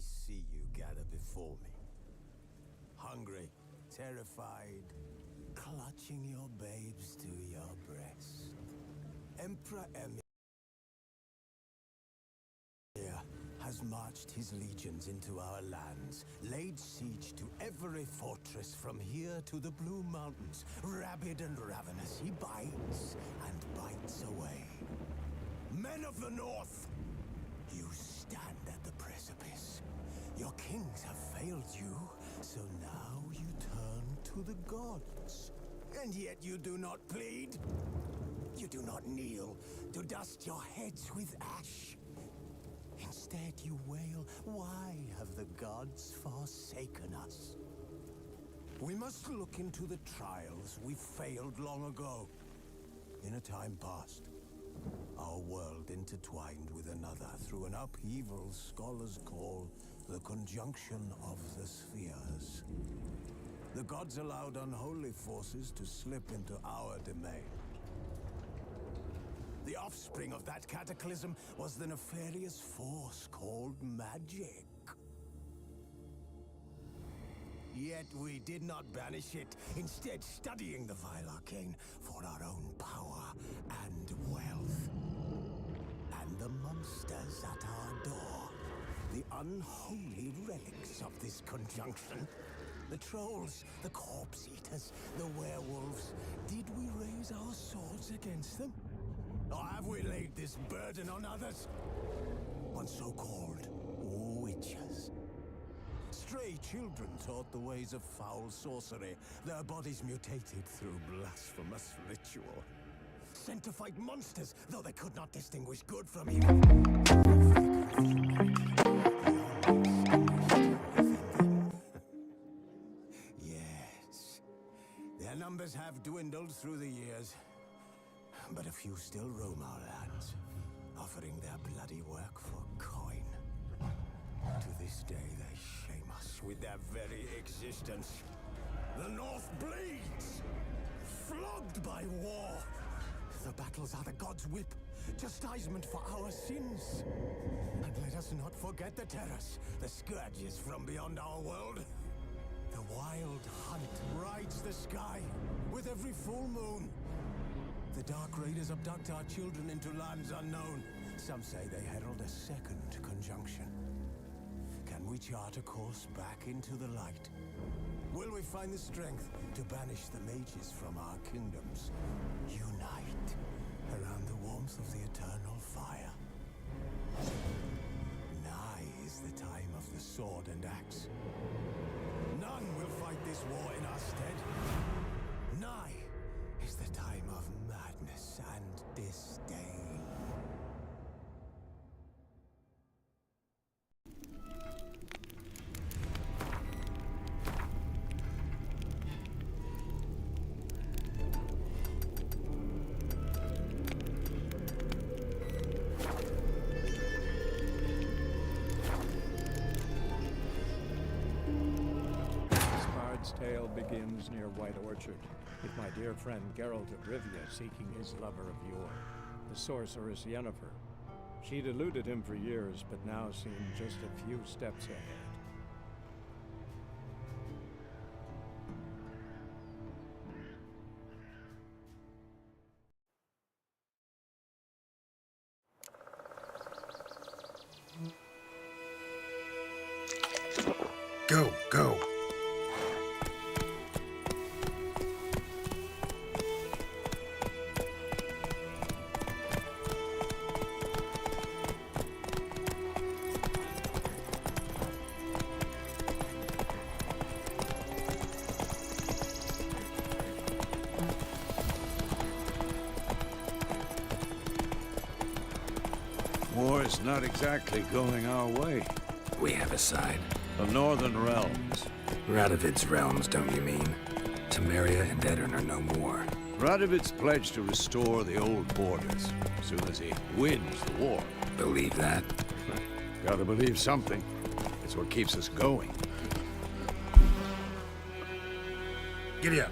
see you gather before me. Hungry, terrified, clutching your babes to your breast. Emperor Emir has marched his legions into our lands, laid siege to every fortress from here to the Blue Mountains. Rabid and ravenous, he bites and bites away. Men of the North, you stand at the precipice. Your kings have failed you, so now you turn to the gods. And yet you do not plead. You do not kneel to dust your heads with ash. Instead you wail, why have the gods forsaken us? We must look into the trials we failed long ago. In a time past, our world intertwined with another through an upheaval scholars call the conjunction of the spheres. The gods allowed unholy forces to slip into our domain. The offspring of that cataclysm was the nefarious force called magic. Yet we did not banish it, instead studying the vile arcane for our own power and wealth. And the monsters at our door, the unholy relics of this conjunction. The trolls, the corpse eaters, the werewolves. Did we raise our swords against them? Or have we laid this burden on others? On so-called witches. Stray children taught the ways of foul sorcery, their bodies mutated through blasphemous ritual. Sent to fight monsters, though they could not distinguish good from evil. Yes, their numbers have dwindled through the years. But a few still roam our lands, offering their bloody work for coin. To this day, they shame us with their very existence. The North bleeds, flogged by war. The battles are the gods' whip, chastisement for our sins. And let us not forget the terrors, the scourges from beyond our world. The wild hunt rides the sky with every full moon. The Dark Raiders abduct our children into lands unknown. Some say they herald a second conjunction. Can we chart a course back into the light? Will we find the strength to banish the mages from our kingdoms? Unite around the warmth of the eternal fire. Nigh is the time of the sword and axe. None will fight this war in our stead. Nigh is the time of madness and disdain. Bard's tale begins near White Orchard, with my dear friend Geralt of Rivia seeking his lover of yore, the sorceress Yennefer. She'd eluded him for years, but now seemed just a few steps ahead. Go, go. War's not exactly going our way. We have a side. The Northern Realms. Radovid's realms, don't you mean? Temeria and Edirn are no more. Radovid's pledged to restore the old borders, as soon as he wins the war. Believe that? Gotta believe something. It's what keeps us going. Giddy up.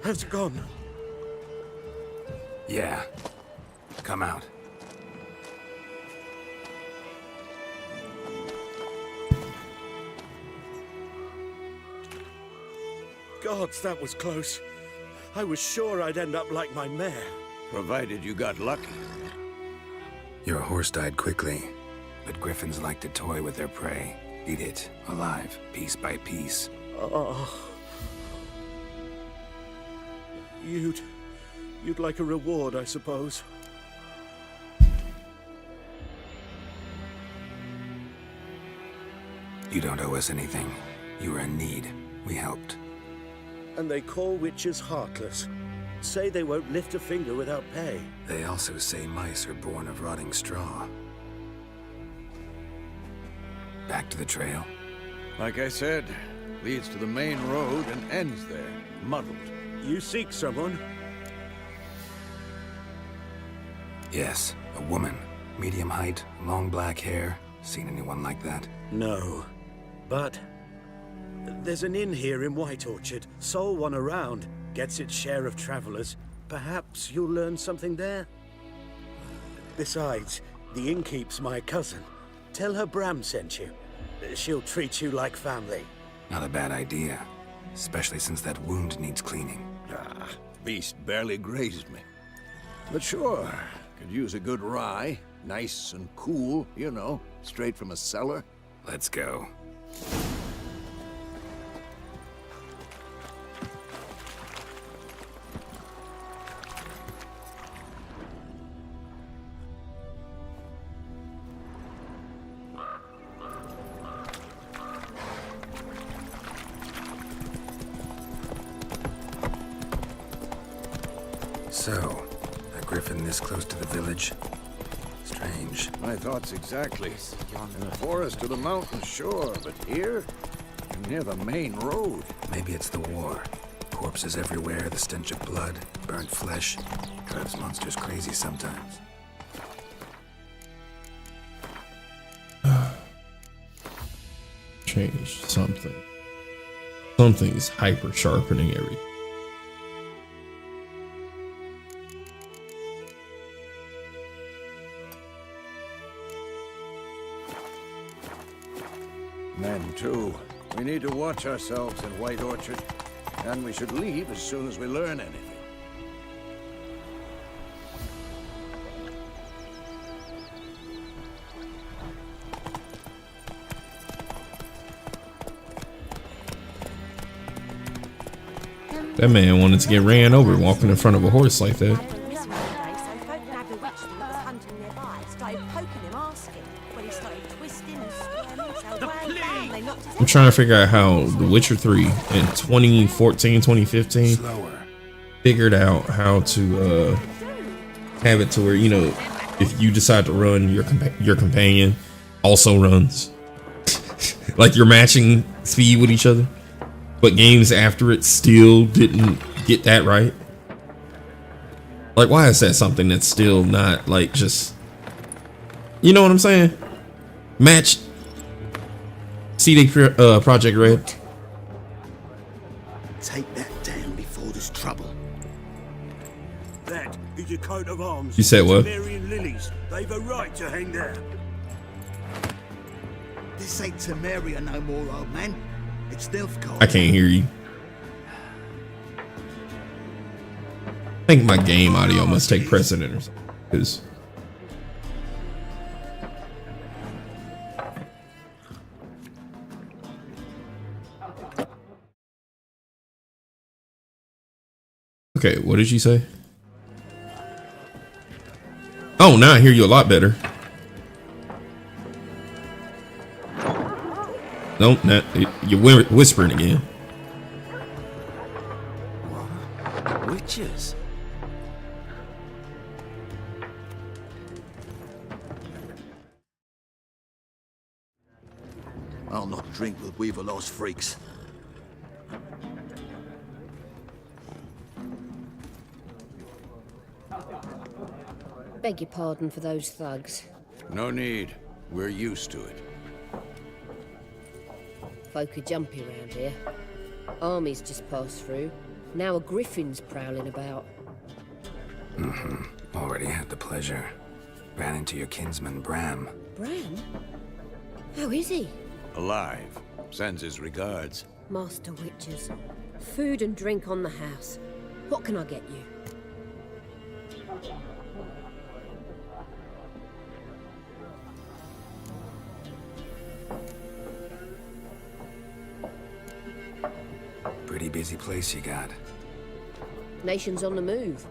Has gone. Yeah. Come out. Gods, that was close. I was sure I'd end up like my mare. Provided you got lucky. Your horse died quickly, but griffins like to toy with their prey. Eat it, alive, piece by piece. Oh. You'd like a reward, I suppose. You don't owe us anything. You were in need. We helped. And they call witches heartless. Say they won't lift a finger without pay. They also say mice are born of rotting straw. Back to the trail. Like I said, leads to the main road and ends there, muddled. You seek someone? Yes, a woman. Medium height, long black hair. Seen anyone like that? No. But there's an inn here in White Orchard. Sole one around. Gets its share of travelers. Perhaps you'll learn something there? Besides, the innkeep's my cousin. Tell her Bram sent you. She'll treat you like family. Not a bad idea. Especially since that wound needs cleaning. Ah, beast barely grazed me. But sure, could use a good rye. Nice and cool, you know, straight from a cellar. Let's go. So, a griffin this close to the village? Strange. My thoughts exactly. In the forest to the mountain, sure, but here? Near the main road. Maybe it's the war. Corpses everywhere, the stench of blood, burnt flesh. Drives monsters crazy sometimes. Change something. Something's hyper sharpening everything. Men, too. We need to watch ourselves in White Orchard. And we should leave as soon as we learn anything. That man wanted to get ran over walking in front of a horse like that. I'm trying to figure out how The Witcher 3 in 2014, 2015 figured out how to have it to where, you know, if you decide to run, your companion also runs. Like you're matching speed with each other. But games after it still didn't get that right. Like, why is that something that's still not like just, you know what I'm saying? Match CD Project Red. Take that down before there's trouble. That is your coat of arms. You said what? Temerian lilies. They've a right to hang there. This ain't Temeria no more, old man. It's Nilfgaard. I can't hear you. I think my game audio must take precedent or something. 'Cause okay, what did you say? Oh, now I hear you a lot better. Nope, you're whispering again. Witches. I'll not drink with Weaverlaw's freaks. Beg your pardon for those thugs. No need. We're used to it. Folk are jumpy around here. Armies just passed through. Now a griffin's prowling about. Already had the pleasure. Ran into your kinsman, Bram. Bram? How is he? Alive. Sends his regards. Master Witches. Food and drink on the house. What can I get you? Pretty busy place you got. Nations on the move.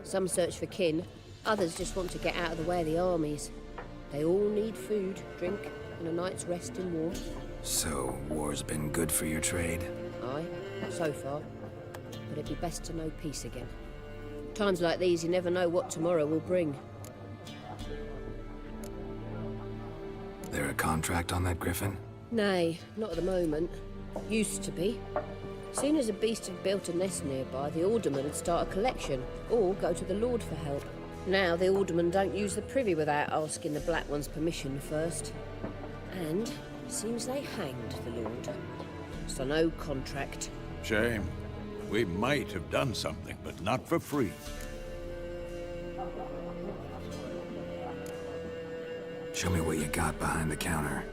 Some search for kin, others just want to get out of the way of the armies. They all need food, drink, and a night's rest in warmth. So, war's been good for your trade? Aye, so far. But it'd be best to know peace again. Times like these, you never know what tomorrow will bring. There a contract on that griffin? Nay, not at the moment. Used to be. Soon as a beast had built a nest nearby, the alderman would start a collection, or go to the Lord for help. Now the aldermen don't use the privy without asking the Black One's permission first. And seems they hanged the Lord. So no contract. Shame. We might have done something, but not for free. Show me what you got behind the counter.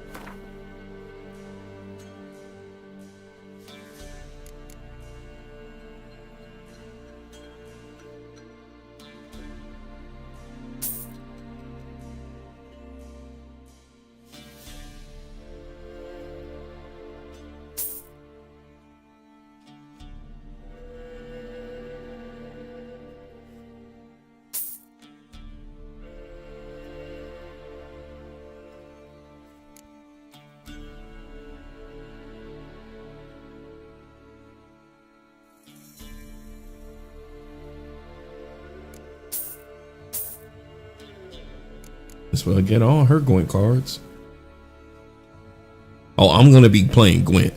As well get all her Gwent cards. Oh, I'm gonna be playing Gwent.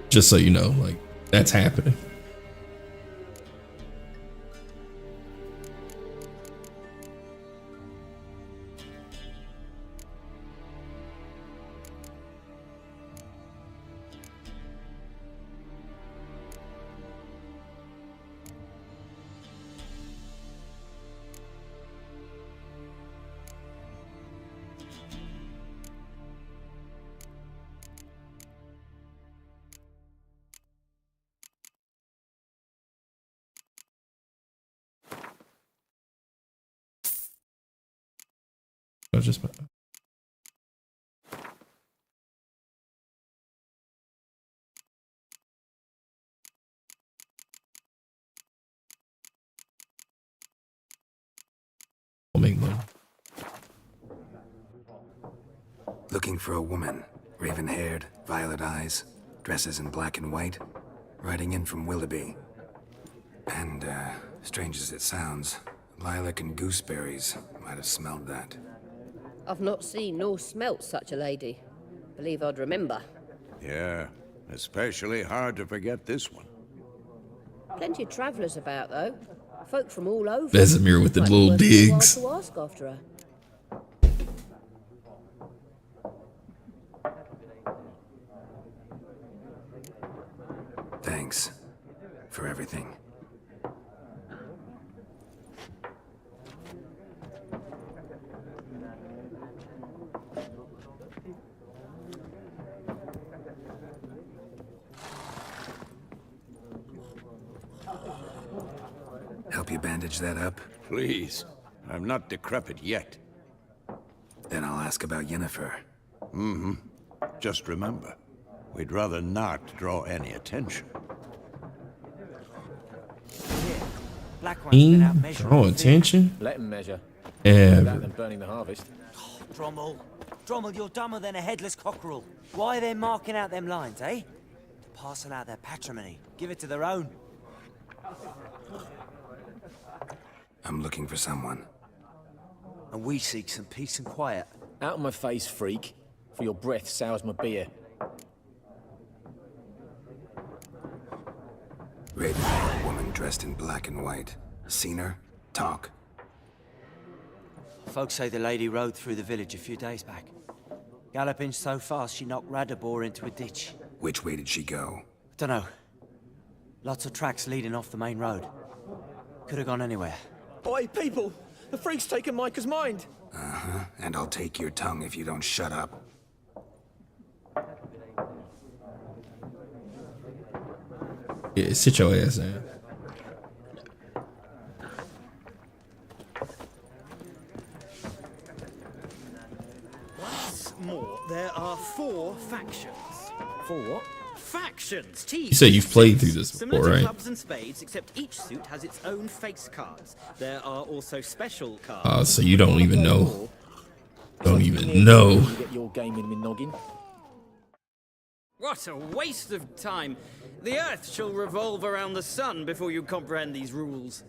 Just so you know, like, that's happening. I just I'll make money. Looking for a woman. Raven-haired, violet eyes, dresses in black and white. Riding in from Willoughby. And, strange as it sounds, lilac and gooseberries might have smelled that. I've not seen nor smelt such a lady. Believe I'd remember. Yeah, especially hard to forget this one. Plenty of travellers about, though. Folk from all over. Vesemir with the Might be little worth your while digs. to ask after her. Thanks for everything. Help you bandage that up? Please. I'm not decrepit yet. Then I'll ask about Yennefer. Just remember, we'd rather not draw any attention. Black One's been out measuring. Draw attention. Let him measure. Ever. Without them burning the harvest. Drommel. Drommel, you're dumber than a headless cockerel. Why are they marking out them lines, eh? Passing out their patrimony. Give it to their own. I'm looking for someone. And we seek some peace and quiet. Out of my face, freak. For your breath sours my beer. Raven-haired woman dressed in black and white. Seen her? Talk. Folks say the lady rode through the village a few days back. Galloping so fast she knocked Radabor into a ditch. Which way did she go? Dunno. Lots of tracks leading off the main road. Could have gone anywhere. Oi, people! The freak's taken Micah's mind! Uh-huh, and I'll take your tongue if you don't shut up. Yeah, sit your ass down. What's more, there are 4 factions. 4 what? Factions, You said you've played through this similar before, to right? clubs and spades, except each suit has its own face cards. There are also special cards. So you don't even know. Don't even know. You get your game in my noggin. What a waste of time. The Earth shall revolve around the sun before you comprehend these rules.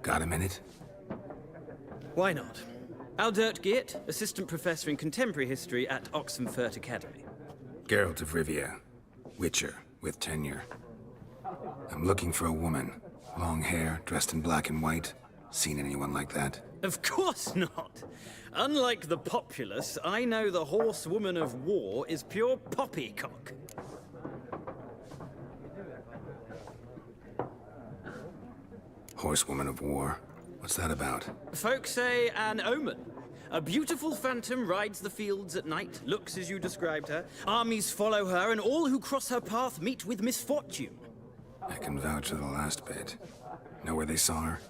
Got a minute? Why not? Aldert Geert, Assistant Professor in Contemporary History at Oxenfurt Academy. Geralt of Rivia, Witcher, with tenure. I'm looking for a woman. Long hair, dressed in black and white. Seen anyone like that? Of course not. Unlike the populace, I know the horsewoman of war is pure poppycock. Horsewoman of War? What's that about? Folks say an omen. A beautiful phantom rides the fields at night, looks as you described her. Armies follow her, and all who cross her path meet with misfortune. I can vouch for the last bit. Know where they saw her?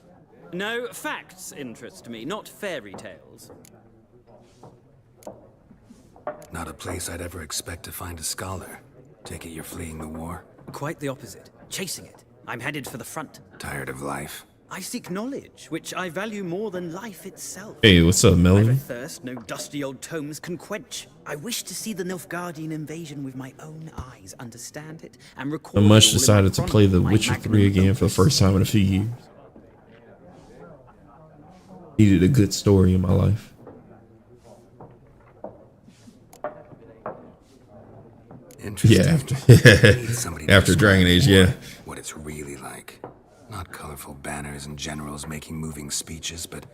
No, facts interest me, not fairy tales. Not a place I'd ever expect to find a scholar. Take it you're fleeing the war? Quite the opposite. Chasing it. I'm headed for the front. Tired of life? I seek knowledge, which I value more than life itself. Hey, what's up, I've a Melanie? thirst no dusty old tomes can quench. I wish to see the Nilfgaardian invasion with my own eyes, understand it, and record I it much all in decided to my play The chronicle, my Witcher 3 magnum again for the opus. first time in a few years. Needed a good story in my life. Interesting. Yeah, Need somebody after to describe Dragon Age, war, yeah. What it's really like. Not colorful banners and generals making moving speeches, but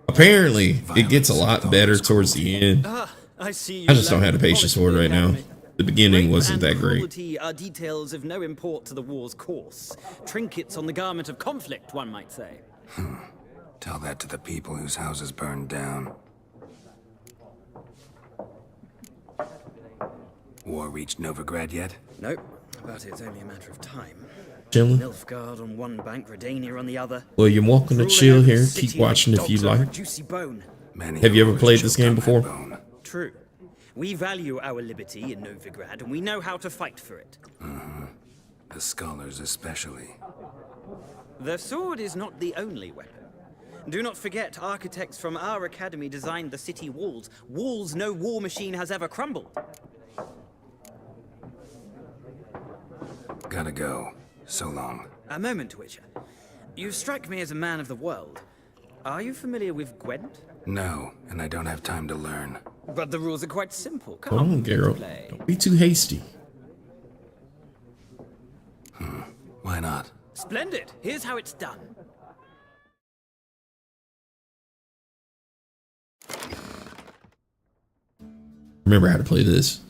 Apparently, it gets a lot better towards the end. Ah, I see you I just don't lack have the patience for it policy, right now. Academy. The beginning Rape wasn't and that great. cruelty are details of no import to the war's course. Trinkets on the garment of conflict, one might say. tell that to the people whose houses burned down. War reached Novigrad yet? Nope, but it's only a matter of time. Chilling. Nilfgaard on one bank, Redania on the other. Well, you're welcome to Ruling chill over the here. city Keep watching like if you dogs over a like. Juicy bone. Many Have you ever always played this choked game on before? that bone. True. We value our liberty in Novigrad, and we know how to fight for it. The scholars especially. The sword is not the only weapon. Do not forget, architects from our academy designed the city walls. Walls no war machine has ever crumbled. Gotta go. So long. A moment, Witcher. You strike me as a man of the world. Are you familiar with Gwent? No, and I don't have time to learn. But the rules are quite simple. Come Hold on, Geralt. play. Don't be too hasty. Why not? Splendid. Here's how it's done. Remember how to play this.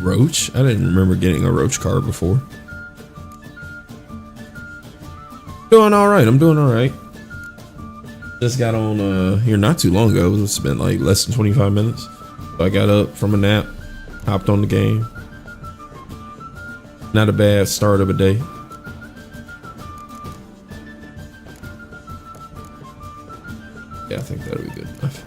Roach? I didn't remember getting a Roach card before. Doing alright, I'm doing alright. Just got on here not too long ago. It's been like less than 25 minutes. So I got up from a nap, hopped on the game. Not a bad start of a day. Yeah, I think that'll be good enough.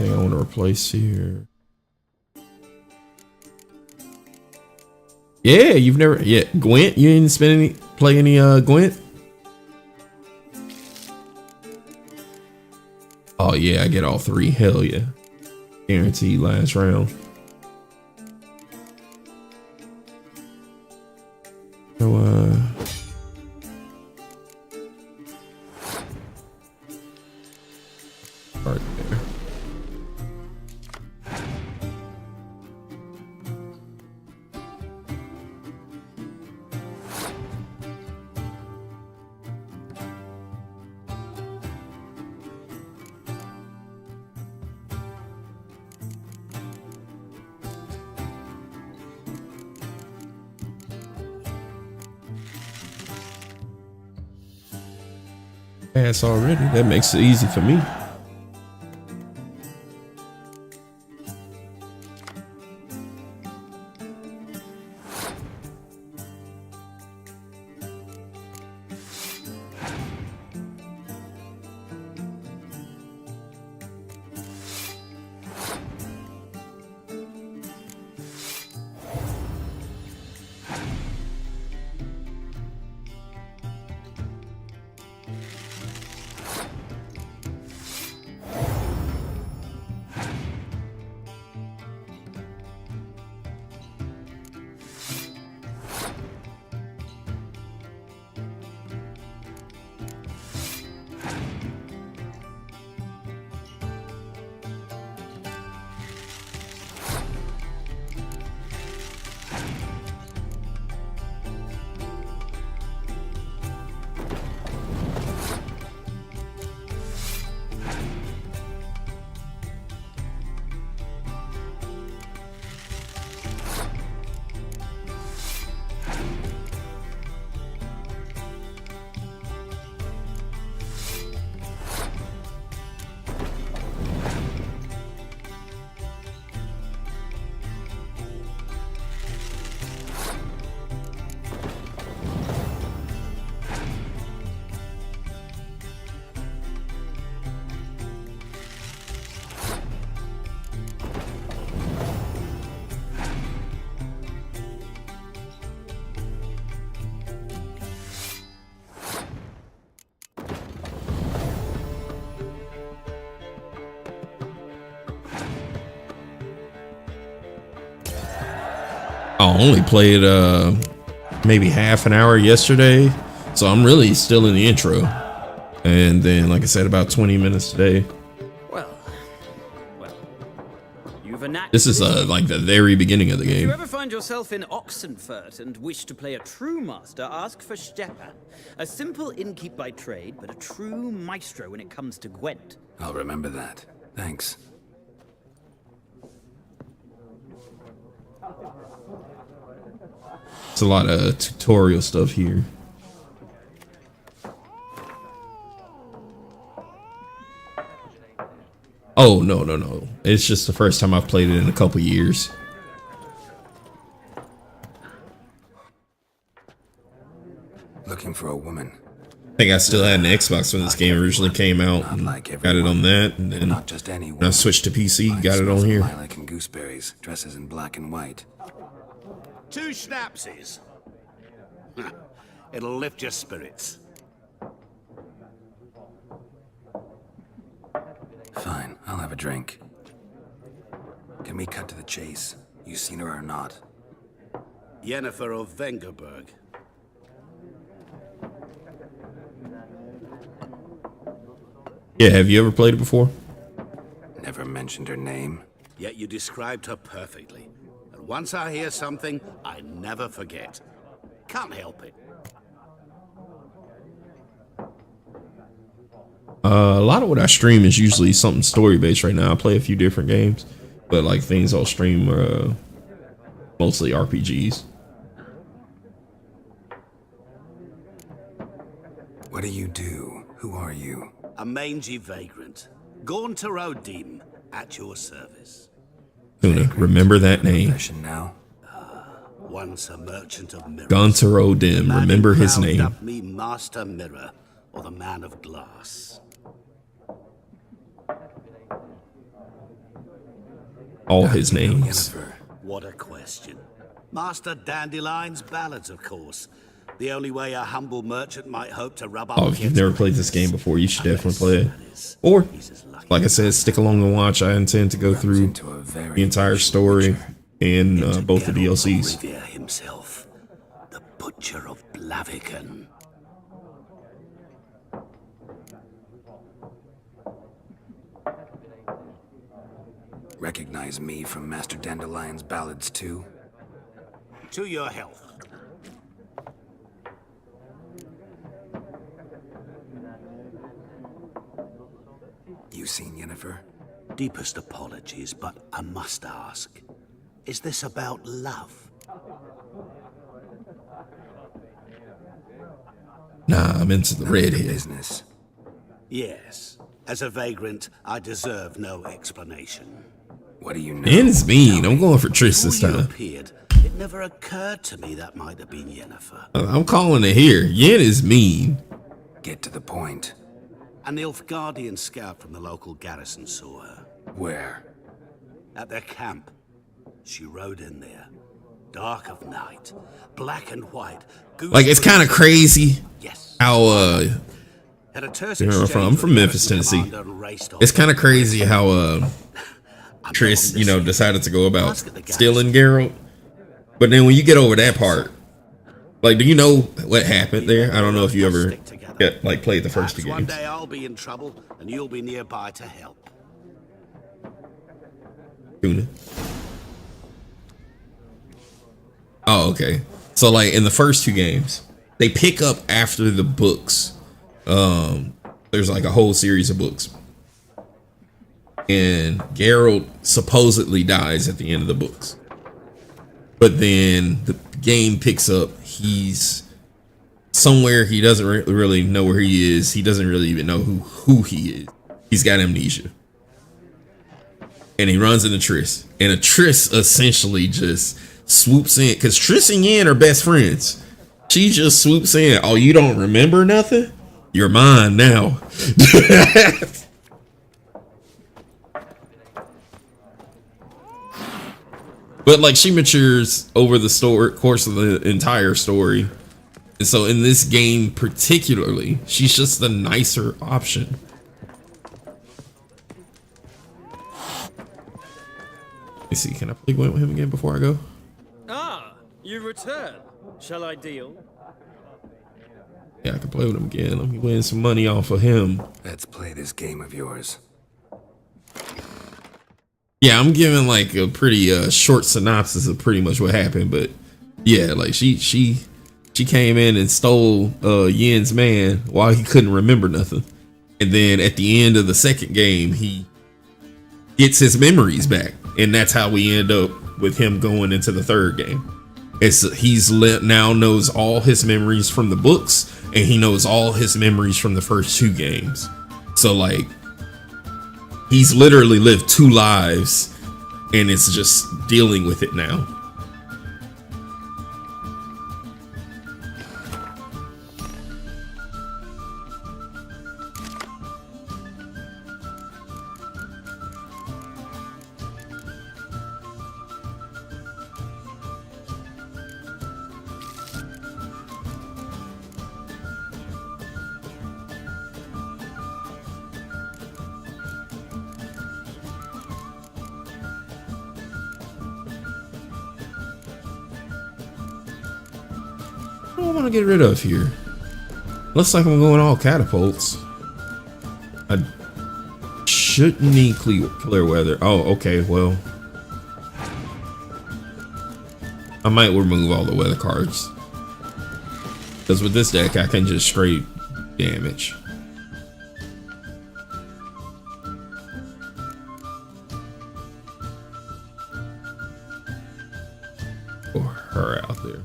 Anything I want to replace here? Yeah, you've never. Yeah, Gwent. You didn't play any Gwent? Oh yeah, I get all 3. Hell yeah. Guaranteed last round. So right there. Pass already. That makes it easy for me. I only played maybe half an hour yesterday, so I'm really still in the intro. And then, like I said, about 20 minutes today. Well, you've a knack. This is like the very beginning of the If you game. ever find yourself in Oxenfurt and wish to play a true master, ask for Stepan. A simple innkeep by trade, but a true maestro when it comes to Gwent. I'll remember that. Thanks. It's a lot of tutorial stuff here. Oh, no. It's just the first time I've played it in a couple years. Looking for a woman. I think I still had an Xbox when this game originally came out. And got it on that, and then Not just any when I woman. switched to PC, got it Smells on of here. Lilac and gooseberries, dresses in black and white. 2 schnapsies. It'll lift your spirits. Fine, I'll have a drink. Can we cut to the chase? You seen her or not? Yennefer of Vengerberg. Yeah, have you ever played it before? Never mentioned her name. Yet you described her perfectly. And once I hear something, I never forget. Can't help it. A lot of what I stream is usually something story based. Right now I play a few different games, but like things I'll stream are mostly RPGs. What do you do? Who are you? A mangy vagrant. Gone to Rodim, at your service. Tuna, remember that name. Profession now? Once a merchant of mirrors. Gunther Dim, Man remember who his crowned name. up me Master Mirror, or the Man of Glass. all his names. Yennefer. What a question. Master Dandelion's ballads, of course. The only way a humble merchant might hope to rub up. Oh, if you've never played this game before, you should definitely play it. Or, like I said, stick along and watch. I intend to go through the entire story and both the DLCs. Rivia himself, the Butcher of Blaviken. Recognize me from Master Dandelion's ballads too? To your health. You seen Yennefer? Deepest apologies, but I must ask. Is this about love? Nah, I'm into the redhead. Business. Yes. As a vagrant, I deserve no explanation. What do you know? Yen is mean. I'm going for Triss this Before you time. appeared, it never occurred to me that might have been Yennefer. I'm calling it here. Yen is mean. Get to the point. An Nilfgaardian scout from the local garrison saw her. Where? At their camp. She rode in there. Dark of night. Black and white. Like, it's kind of crazy Yes. how, Had a terse where I'm exchange from. I'm with from the Memphis, garrison Tennessee. commander and raced off. It's kind of crazy how, Triss, you know, decided to go about stealing Geralt. But then when you get over that part, like, do you know what happened there? I don't know if you ever played the first two Perhaps one games. day I'll be in trouble and you'll be nearby to help. Tuna. Oh, okay. So, like, in the first two games, they pick up after the books. There's like a whole series of books. And Geralt supposedly dies at the end of the books. But then the game picks up. He's somewhere he doesn't really know where he is. He doesn't really even know who he is. He's got amnesia. And he runs into Triss. And a Triss essentially just swoops in. Because Triss and Yen are best friends. She just swoops in. Oh, you don't remember nothing? You're mine now. But like, she matures over the course of the entire story. And so in this game particularly, she's just the nicer option. Let me see, can I play Gwent with him again before I go? Ah, you return. Shall I deal? Yeah, I can play with him again. Let me win some money off of him. Let's play this game of yours. Yeah, I'm giving like a pretty short synopsis of pretty much what happened, but yeah, like she came in and stole Yen's man while he couldn't remember nothing. And then at the end of the second game, he gets his memories back. And that's how we end up with him going into the third game. He's now knows all his memories from the books, and he knows all his memories from the first two games. So like, he's literally lived two lives, and it's just dealing with it now. What do I want to get rid of here? Looks like I'm going all catapults. I shouldn't need clear weather. Oh, okay, well. I might remove all the weather cards. Because with this deck, I can just straight damage. Or her out there.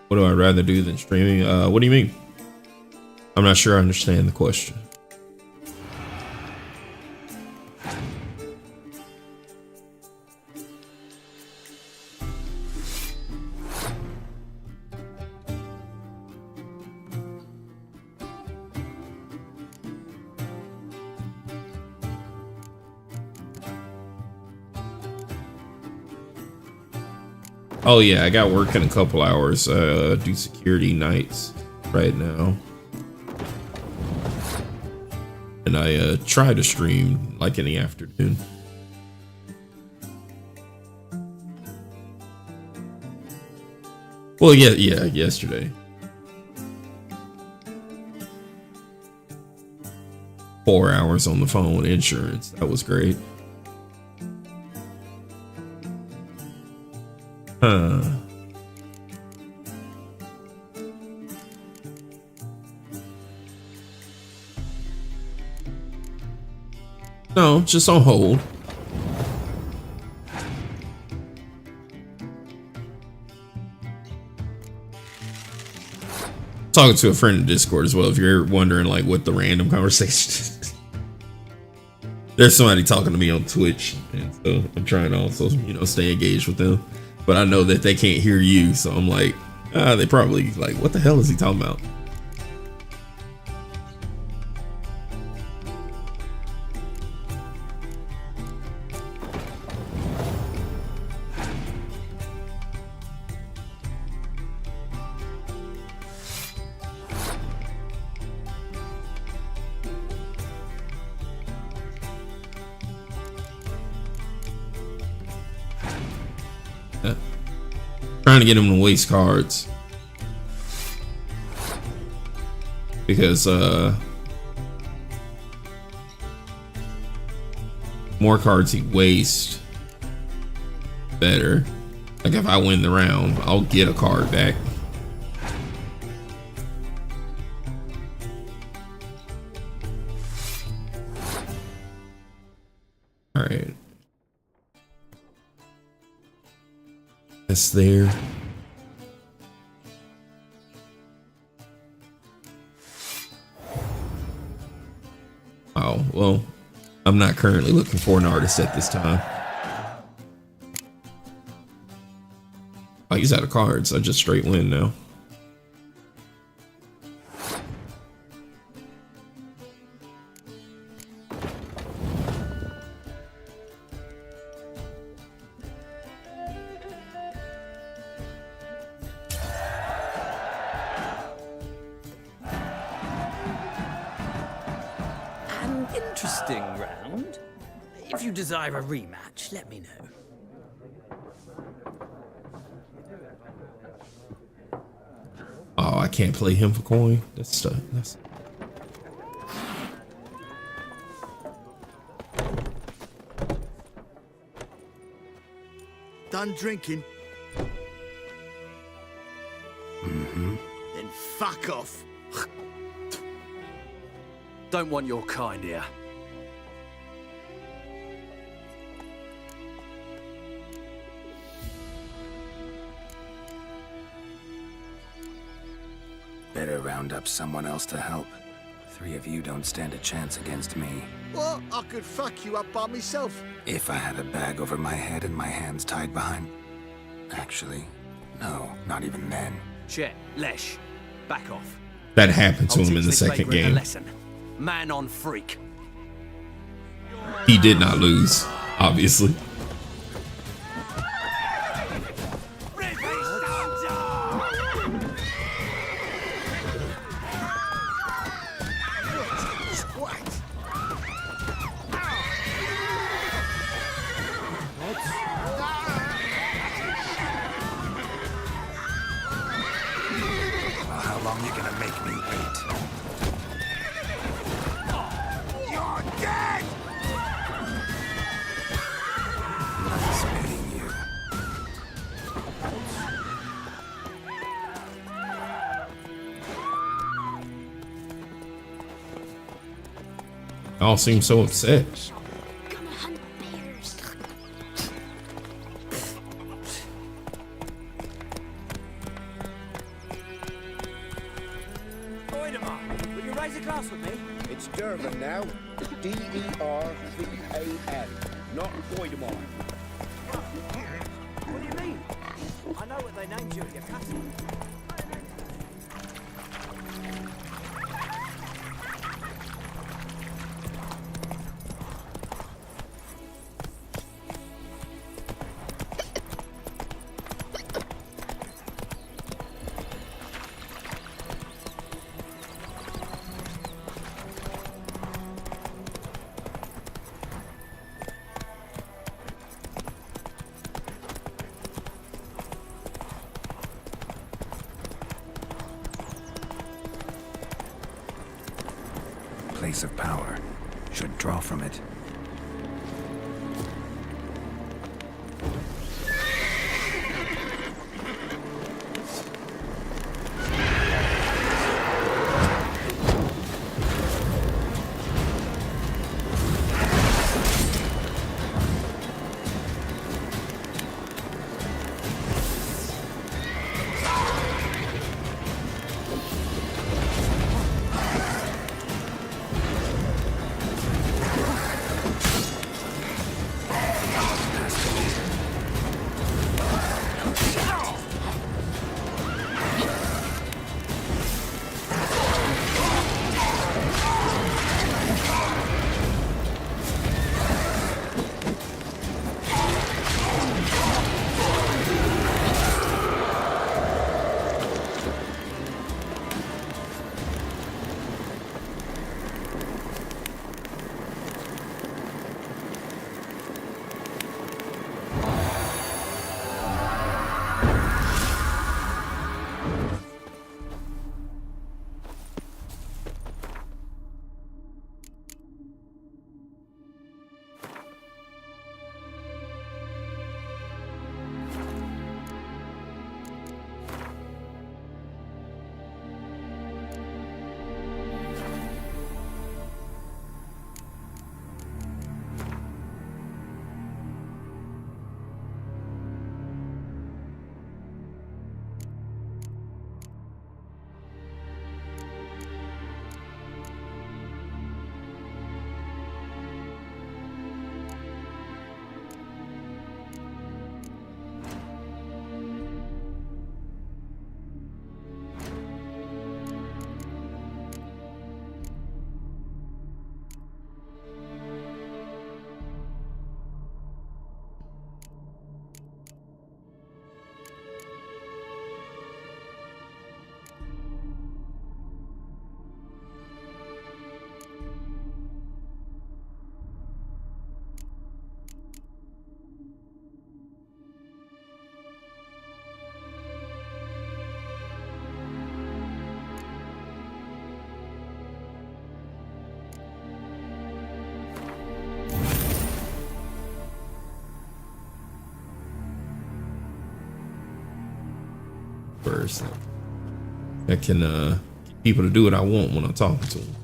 What do I rather do than streaming? What do you mean? I'm not sure I understand the question. Oh yeah, I got work in a couple hours. Do security nights right now. And I try to stream like in the afternoon. Well, yeah, yesterday. 4 hours on the phone with insurance. That was great. No, just on hold. Talking to a friend in Discord as well, if you're wondering like what the random conversation is. There's somebody talking to me on Twitch, and so I'm trying to also, stay engaged with them. But I know that they can't hear you, so I'm like, they probably like, what the hell is he talking about? Trying to get him to waste cards because more cards he wastes, better. Like if I win the round, I'll get a card back. All right. That's there. Oh, well, I'm not currently looking for an artist at this time. Oh, he's out of cards. I just straight win now. Interesting round. If you desire a rematch, let me know. Oh, I can't play him for coin. That's Done drinking? Mm-hmm. Then fuck off. Don't want your kind here. Better round up someone else to help. 3 of you don't stand a chance against me. What? I could fuck you up by myself. If I had a bag over my head and my hands tied behind... Actually, no, not even then. Chet, Lesh, back off. That happened to him in the second game. Lesson. Man on freak. He did not lose, obviously. How long you gonna make me wait? You're dead! Nice meeting you. All seem so upset. Will you raise a glass with me? It's Durban now. D-E-R-V-A-N, not Voidemar. What do you mean? I know what they named you at your castle. place of power should draw from it. Person that can get people to do what I want when I'm talking to them.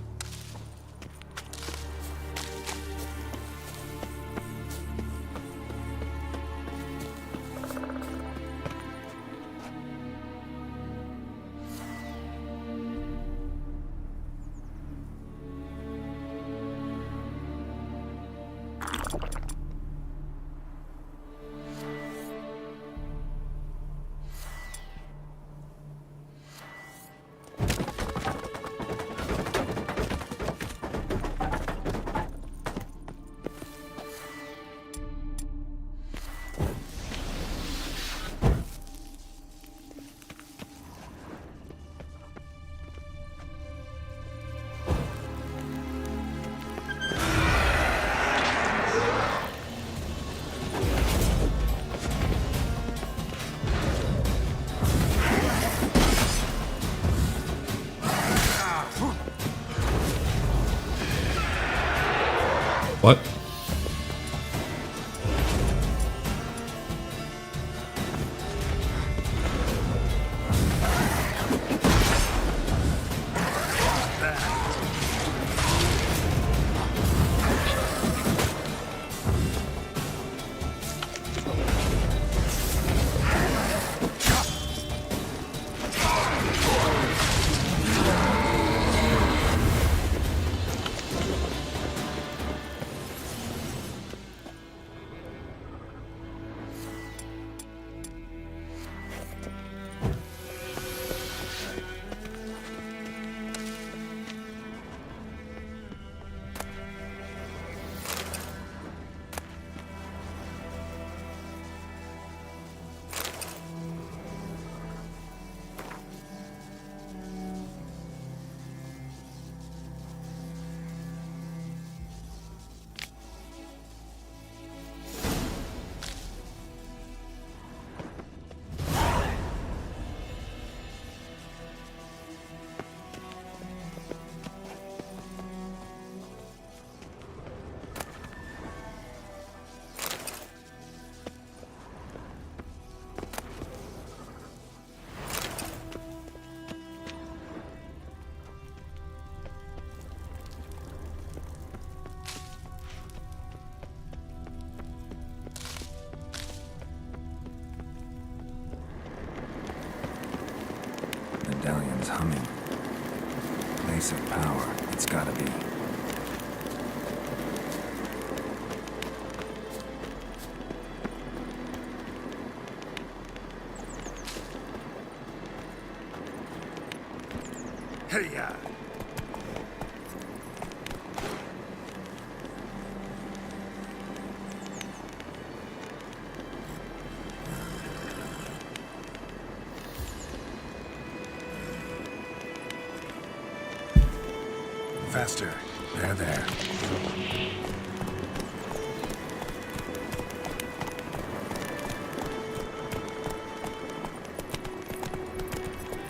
What? medallion's humming. Place of power, it's gotta be. Hey-ya! Faster. There.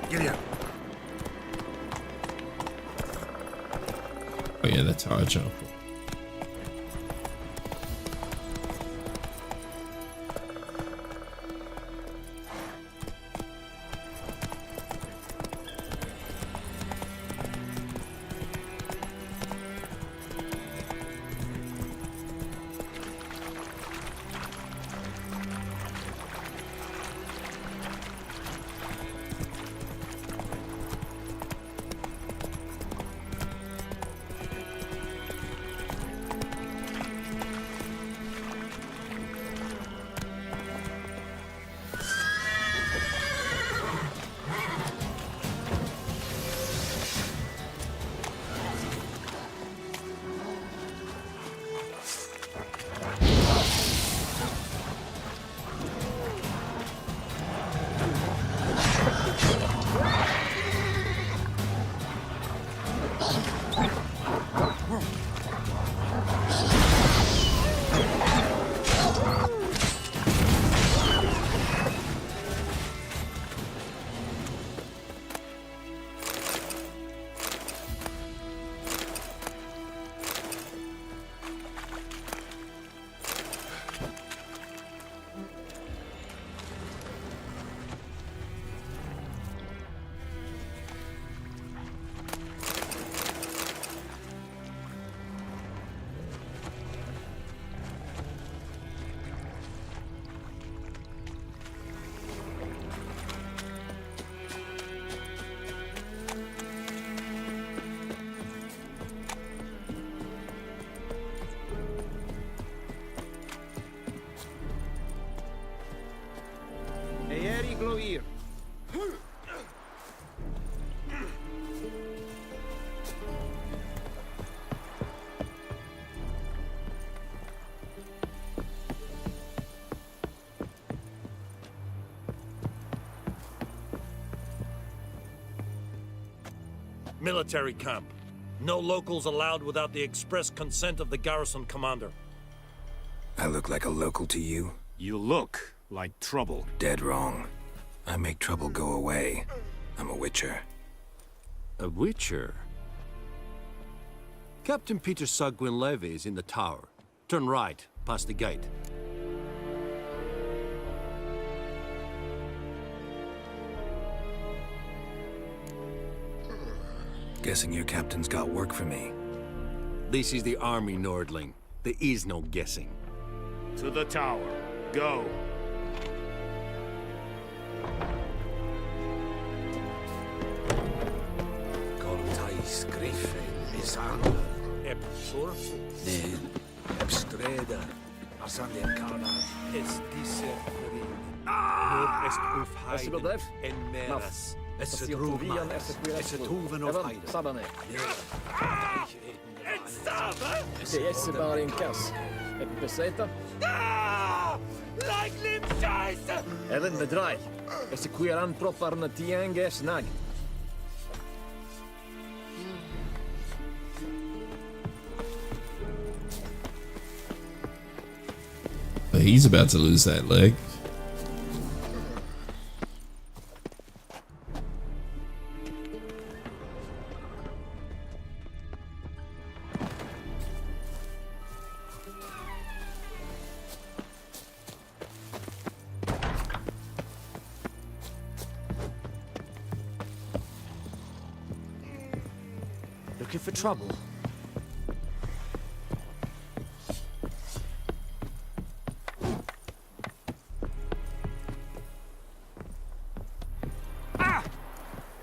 Giddy up. Oh yeah, that's how I jump. Military camp. No locals allowed without the express consent of the garrison commander. I look like a local to you? You look like trouble. Dead wrong. I make trouble go away. I'm a witcher. A witcher? Captain Peter Sagwin Levy is in the tower. Turn right, past the gate. Guessing your captain's got work for me. This is the army, Nordling. There is no guessing. To the tower. Go. Coltais Griffin is Anna. Epsur? Ne, Epstreda. Arsandia Kana. Es diese Nur est uf Heiden en Meras. Es het Roeman. Es het Hoeven of Heiden. Sabane. Det är bara en kass. Ett beseta. Like lim scheiße! Även med drej. Es queran proparna tiange snag. But he's about to lose that leg. Looking for trouble?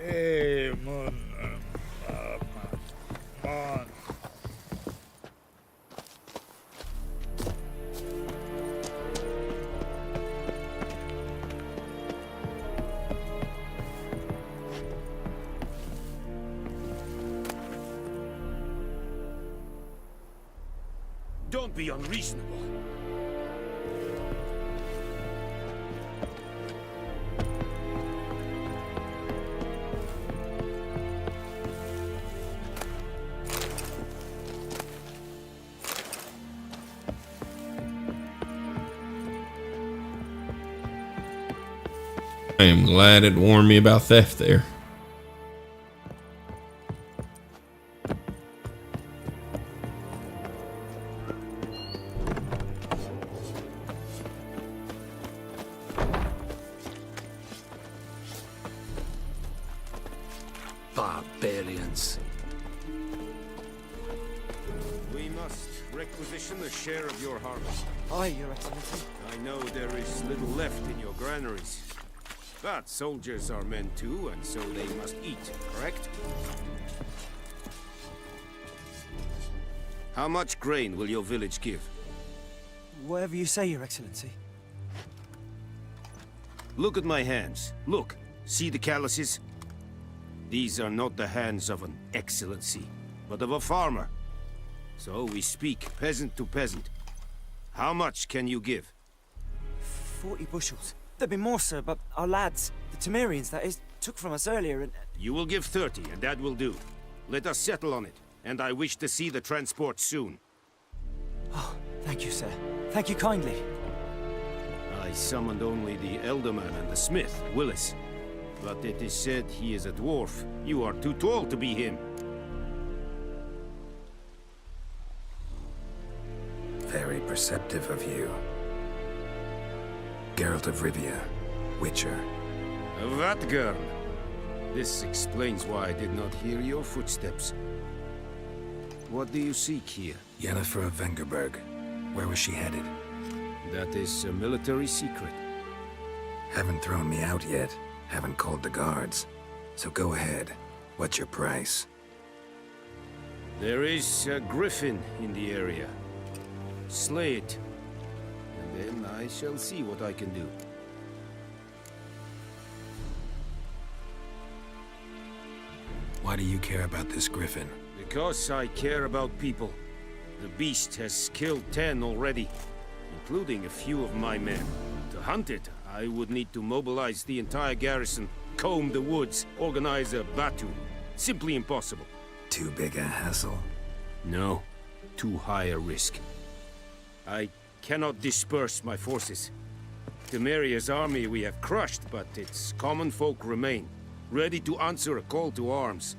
Hey, Moon. Mon. Don't be unreasonable. I am glad it warned me about theft there. Barbarians. We must requisition a share of your harvest. Aye, Your Excellency. I know there is little left in your granaries. But soldiers are men too, and so they must eat, correct? How much grain will your village give? Whatever you say, Your Excellency. Look at my hands. Look. See the calluses? These are not the hands of an excellency, but of a farmer. So we speak peasant to peasant. How much can you give? 40 bushels. There'd be more, sir, but our lads, the Temerians, that is, took from us earlier and... You will give 30, and that will do. Let us settle on it, and I wish to see the transport soon. Oh, thank you, sir. Thank you kindly. I summoned only the Elderman and the smith, Willis. But it is said he is a dwarf. You are too tall to be him. Very perceptive of you. Geralt of Rivia, Witcher. Vatgern. This explains why I did not hear your footsteps. What do you seek here? Yennefer of Vengerberg. Where was she headed? That is a military secret. Haven't thrown me out yet. Haven't called the guards. So go ahead. What's your price? There is a griffin in the area. Slay it. And then I shall see what I can do. Why do you care about this griffin? Because I care about people. The beast has killed 10 already, including a few of my men. To hunt it, I would need to mobilize the entire garrison, comb the woods, organize a battue. Simply impossible. Too big a hassle? No. Too high a risk. I cannot disperse my forces. Temeria's army we have crushed, but its common folk remain, ready to answer a call to arms.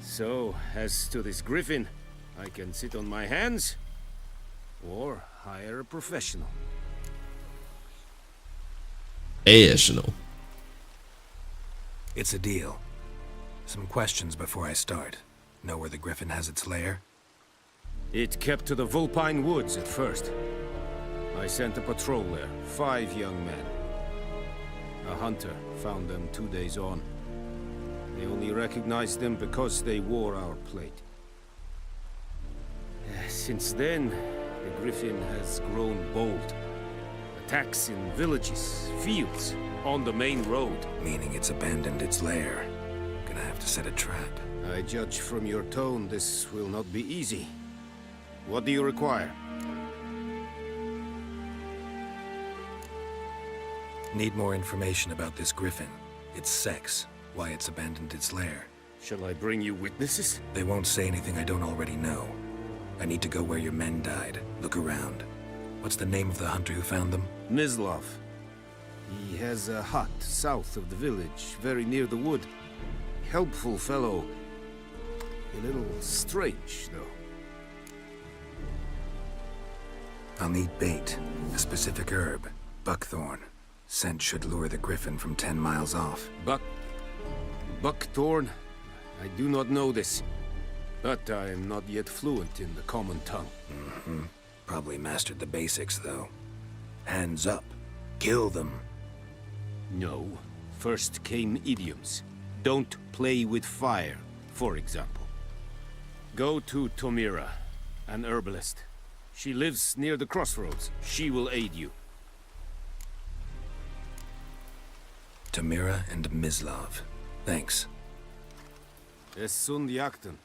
So, as to this griffin, I can sit on my hands, or hire a professional. Professional. It's a deal. Some questions before I start. Know where the griffin has its lair? It kept to the Vulpine Woods at first. I sent a patrol there, 5 young men. A hunter found them 2 days on. They only recognized them because they wore our plate. Since then, the griffin has grown bold. Attacks in villages, fields, on the main road. Meaning it's abandoned its lair. Gonna have to set a trap. I judge from your tone this will not be easy. What do you require? Need more information about this griffin. Its sex, why it's abandoned its lair. Shall I bring you witnesses? They won't say anything I don't already know. I need to go where your men died. Look around. What's the name of the hunter who found them? Mislov. He has a hut south of the village, very near the wood. Helpful fellow. A little strange, though. I'll need bait. A specific herb. Buckthorn. Scent should lure the griffin from 10 miles off. Buckthorn? I do not know this. But I am not yet fluent in the common tongue. Mm-hmm. Probably mastered the basics, though. Hands up. Kill them. No. First came idioms. Don't play with fire, for example. Go to Tomira, an herbalist. She lives near the crossroads. She will aid you. Tamira and Mislav. Thanks. Es sunt jakten.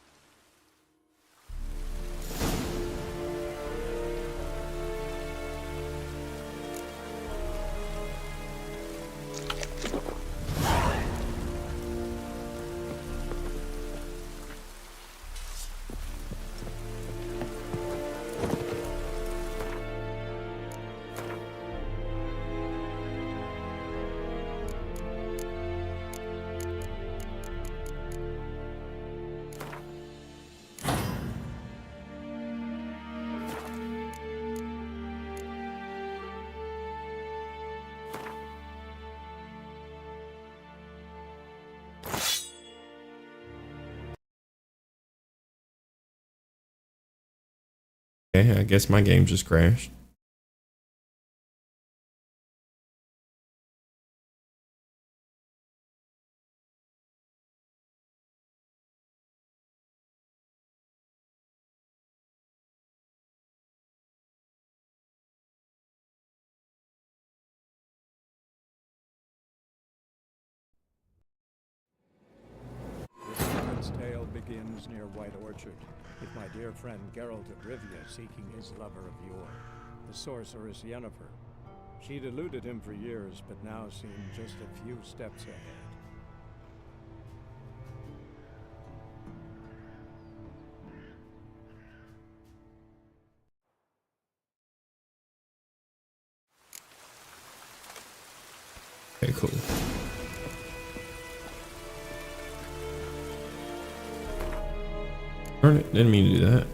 Okay, I guess my game just crashed. This tale begins near White Orchard, with my dear friend Geralt of Rivia seeking his lover of yore, the sorceress Yennefer. She'd eluded him for years, but now seemed just a few steps ahead. Okay, cool. Darn it, didn't mean to do that.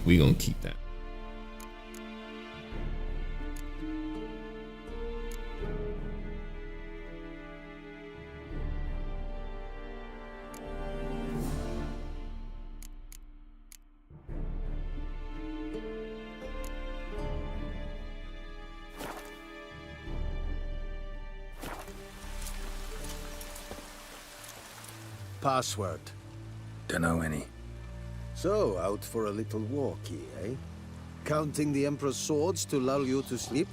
We gonna keep that. Password. Dunno any. So, out for a little walkie, eh? Counting the Emperor's swords to lull you to sleep?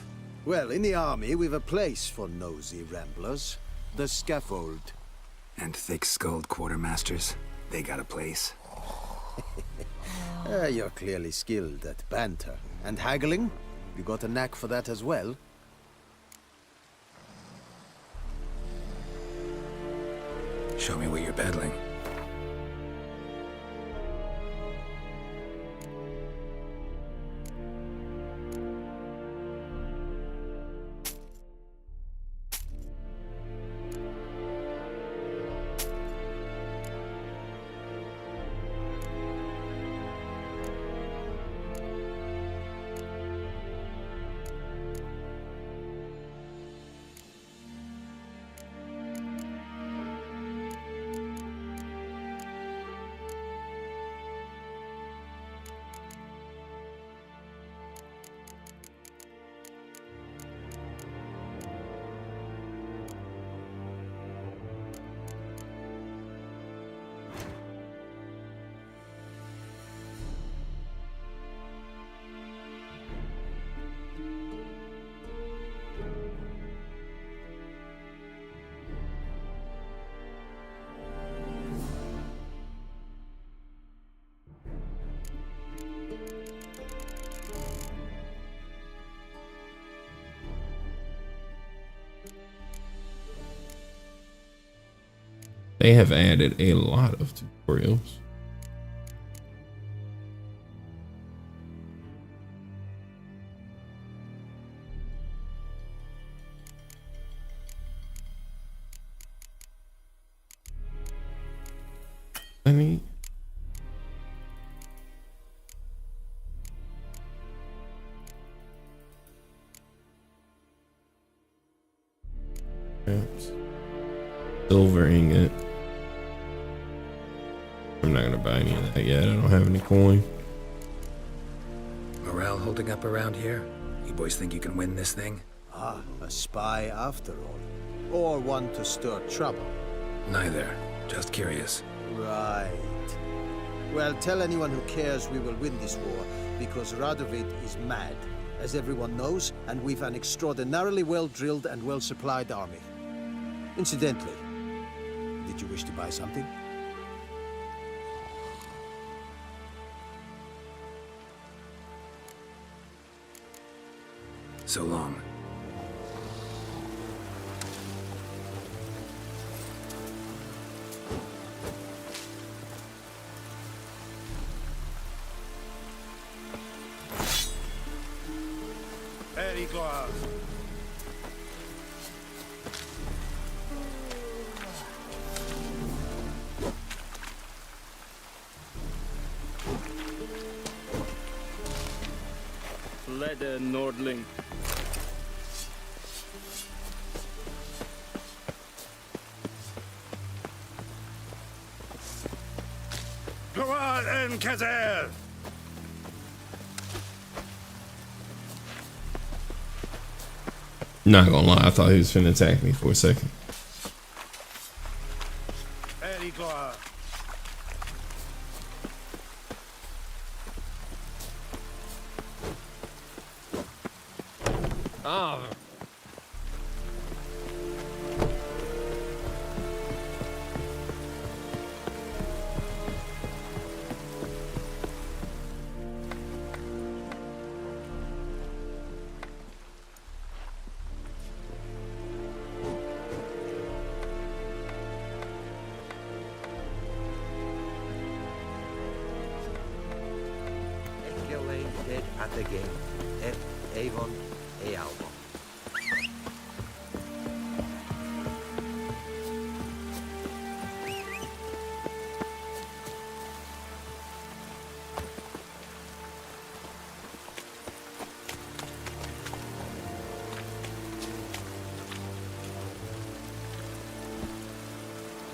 Well, in the army, we've a place for nosy ramblers. The scaffold. And thick-skulled quartermasters. They got a place. You're clearly skilled at banter. And haggling? You got a knack for that as well? Show me what you're peddling. They have added a lot of tutorials. I mean, silver ingot. I'm not gonna buy any of that yet. I don't have any coin. Morale holding up around here? You boys think you can win this thing? Ah, a spy after all. Or one to stir trouble. Neither. Just curious. Right. Well, tell anyone who cares we will win this war, because Radovid is mad, as everyone knows, and we've an extraordinarily well-drilled and well-supplied army. Incidentally, did you wish to buy something? So long. Very glad. Leather Nordling. Go on, and Kazel! Not gonna lie, I thought he was finna attack me for a second. Very glad. Ah. Dead at the game. Avon e Alba.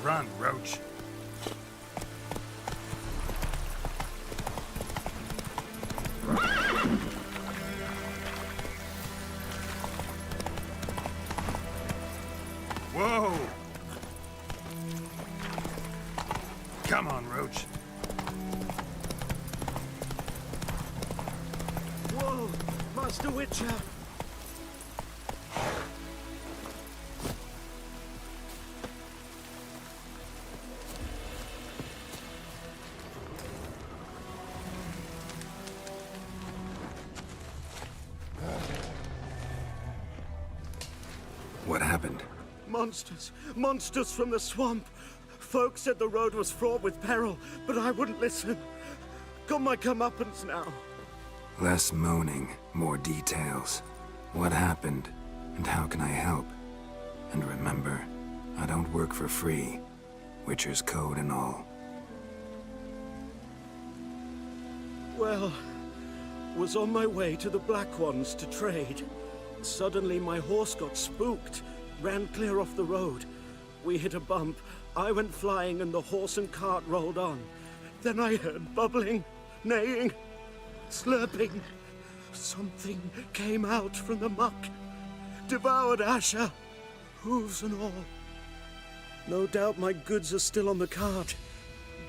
Run, Roach. Whoa! Come on, Roach. Whoa, Master Witcher! What happened? Monsters! Monsters from the swamp! Folks said the road was fraught with peril, but I wouldn't listen. Got my comeuppance now. Less moaning, more details. What happened, and how can I help? And remember, I don't work for free. Witcher's code and all. Well, was on my way to the Black Ones to trade. Suddenly my horse got spooked, ran clear off the road. We hit a bump, I went flying and the horse and cart rolled on. Then I heard bubbling, neighing, slurping. Something came out from the muck, devoured Asher, hooves and all. No doubt my goods are still on the cart,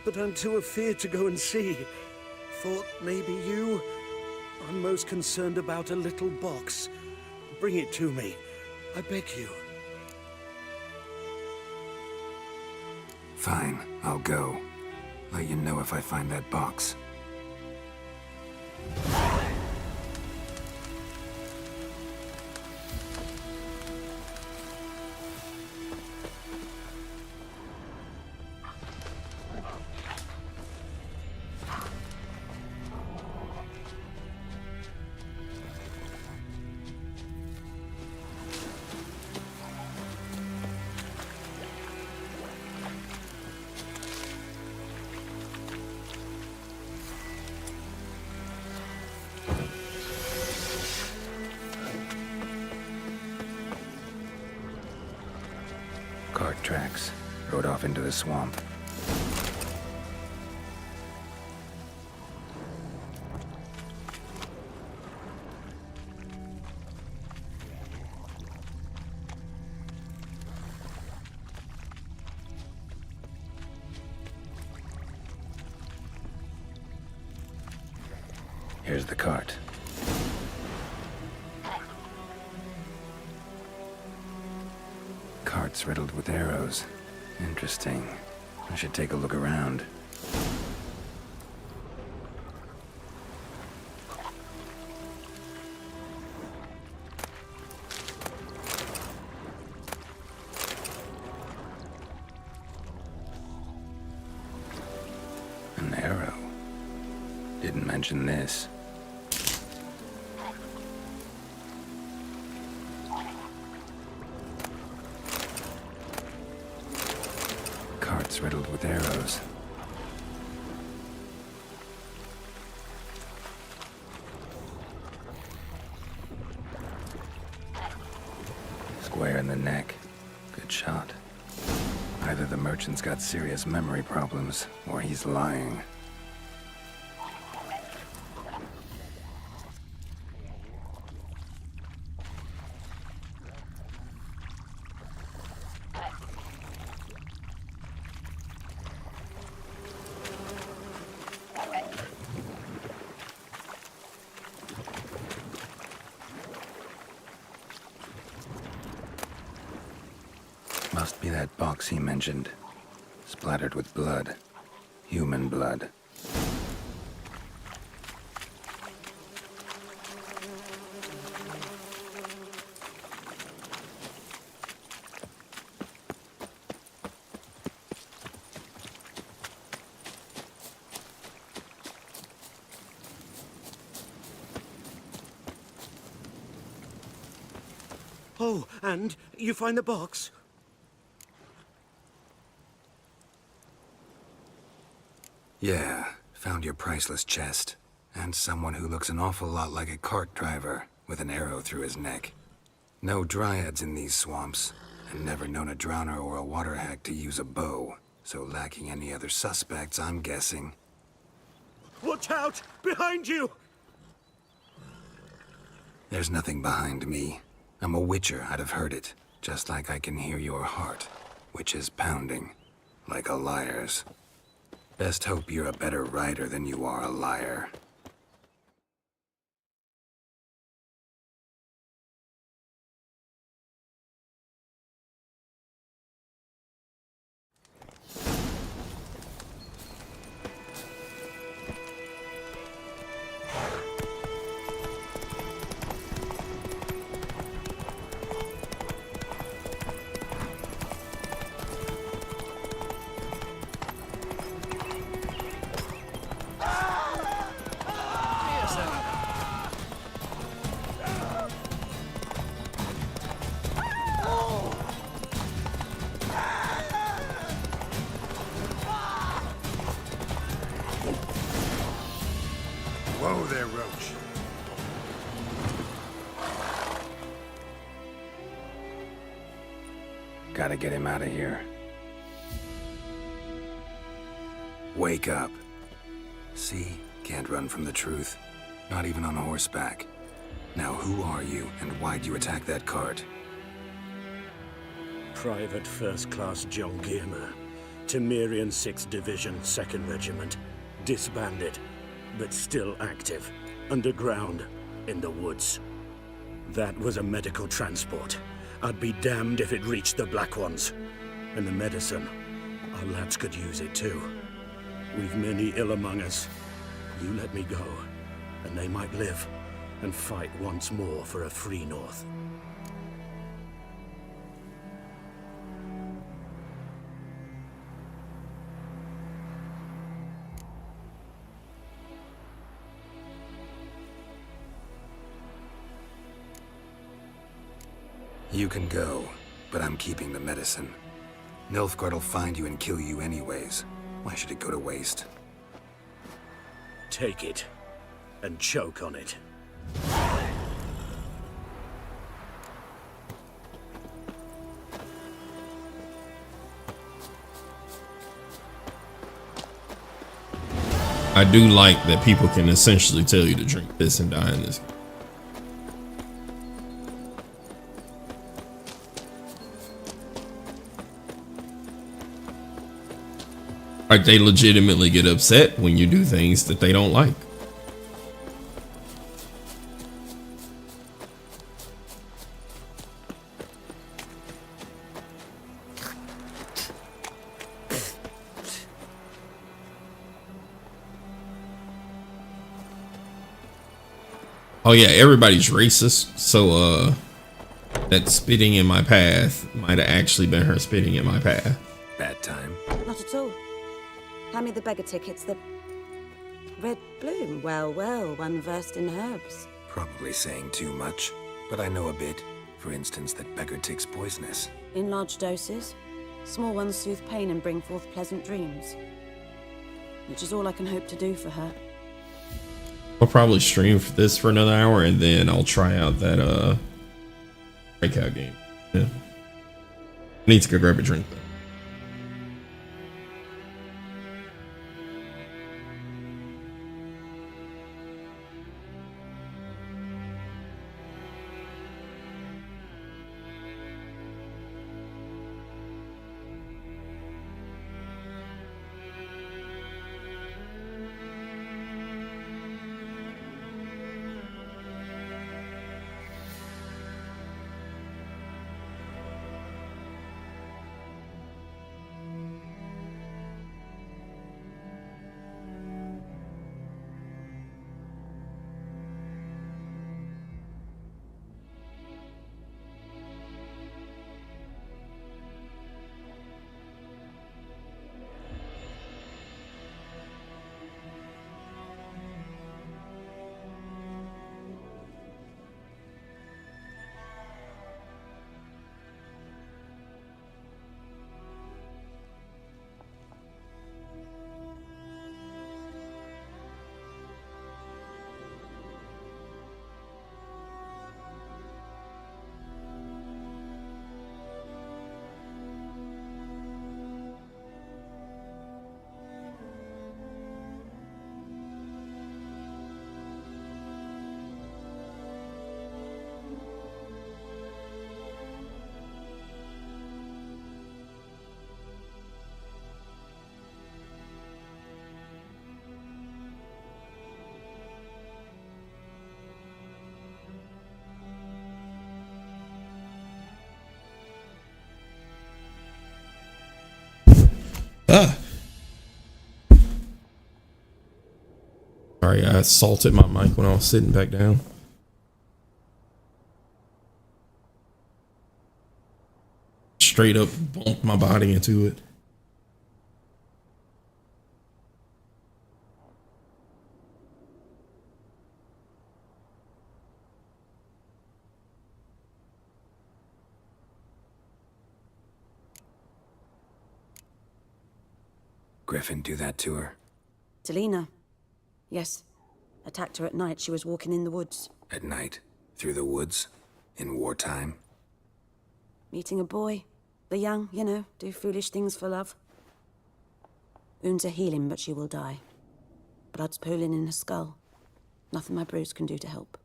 but I'm too afeard to go and see. Thought maybe you. I'm most concerned about a little box. Bring it to me, I beg you. Fine, I'll go. Let you know if I find that box. off into the swamp. Here's the cart. Cart's riddled with arrows. Interesting. I should take a look around. An arrow. Didn't mention this. Cart's riddled with arrows. Square in the neck. Good shot. Either the merchant's got serious memory problems, or he's lying. Must be that box he mentioned. Splattered with blood. Human blood. Oh, and you find the box? Yeah, found your priceless chest. And someone who looks an awful lot like a cart driver, with an arrow through his neck. No dryads in these swamps, and never known a drowner or a water hack to use a bow. So lacking any other suspects, I'm guessing. Watch out! Behind you! There's nothing behind me. I'm a witcher, I'd have heard it. Just like I can hear your heart, which is pounding. Like a liar's. Best hope you're a better rider than you are a liar. Whoa there, Roach. Gotta get him out of here. Wake up. See? Can't run from the truth. Not even on horseback. Now who are you, and why'd you attack that cart? Private First Class John Giermer. Temerian 6th Division, 2nd Regiment. Disbanded, but still active. Underground, in the woods. That was a medical transport. I'd be damned if it reached the Black Ones. And the medicine, our lads could use it too. We've many ill among us. You let me go, and they might live, and fight once more for a free North. You can go, but I'm keeping the medicine. Nilfgaard'll find you and kill you anyways. Why should it go to waste? Take it, and choke on it. I do like that people can essentially tell you to drink this and die in this. Like, they legitimately get upset when you do things that they don't like. Oh yeah, everybody's racist, so that spitting in my path might have actually been her spitting in my path. Bad time. Not at all. Hand me the beggar tickets. The red bloom. Well, well, one versed in herbs. Probably saying too much, but I know a bit. For instance, that beggar tick's poisonous. In large doses. Small ones soothe pain and bring forth pleasant dreams. Which is all I can hope to do for her. I'll probably stream for this for another hour, and then I'll try out that breakout game. Yeah. I need to go grab a drink though. Sorry, I assaulted my mic when I was sitting back down. Straight up bumped my body into it. Griffin do that to her? Delina. Yes. Attacked her at night. She was walking in the woods. At night? Through the woods? In wartime? Meeting a boy. The young, you know, do foolish things for love. Wounds are healing, but she will die. Blood's pooling in her skull. Nothing my brews can do to help.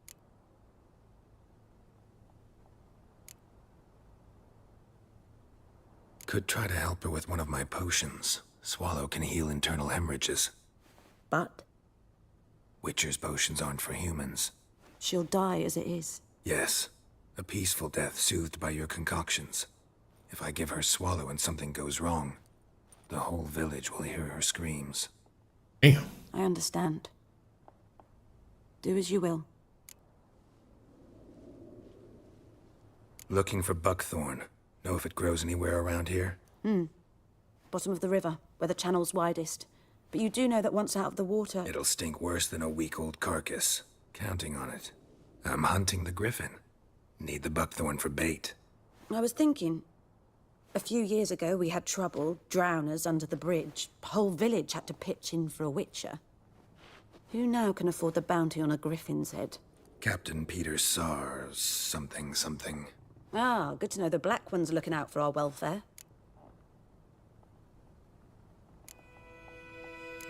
Could try to help her with one of my potions. Swallow can heal internal hemorrhages. But? Witcher's potions aren't for humans. She'll die as it is. Yes. A peaceful death soothed by your concoctions. If I give her Swallow and something goes wrong, the whole village will hear her screams. Damn. I understand. Do as you will. Looking for buckthorn. Know if it grows anywhere around here? Bottom of the river, where the channel's widest. But you do know that once out of the water... It'll stink worse than a week-old carcass. Counting on it. I'm hunting the griffin. Need the buckthorn for bait. I was thinking... A few years ago, we had trouble, drowners under the bridge. The whole village had to pitch in for a witcher. Who now can afford the bounty on a griffin's head? Captain Peter Sars, something. Ah, good to know the Black One's looking out for our welfare.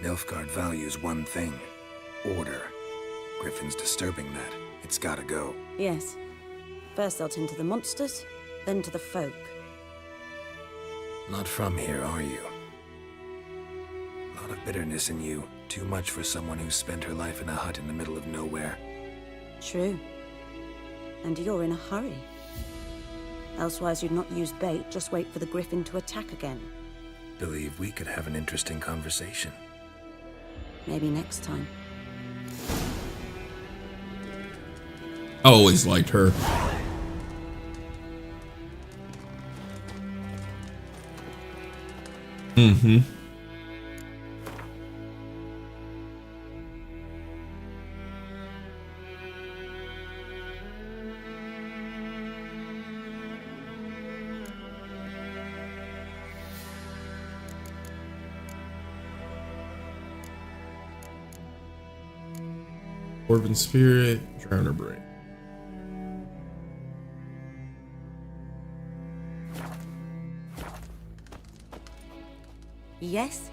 Nilfgaard values one thing. Order. Griffin's disturbing that. It's gotta go. Yes. First they'll tend to the monsters, then to the folk. Not from here, are you? A lot of bitterness in you. Too much for someone who spent her life in a hut in the middle of nowhere. True. And you're in a hurry. Elsewise you'd not use bait, just wait for the griffin to attack again. Believe we could have an interesting conversation. Maybe next time. I always liked her. Mm-hmm. Dwarven Spirit, Drowner Brain. Yes?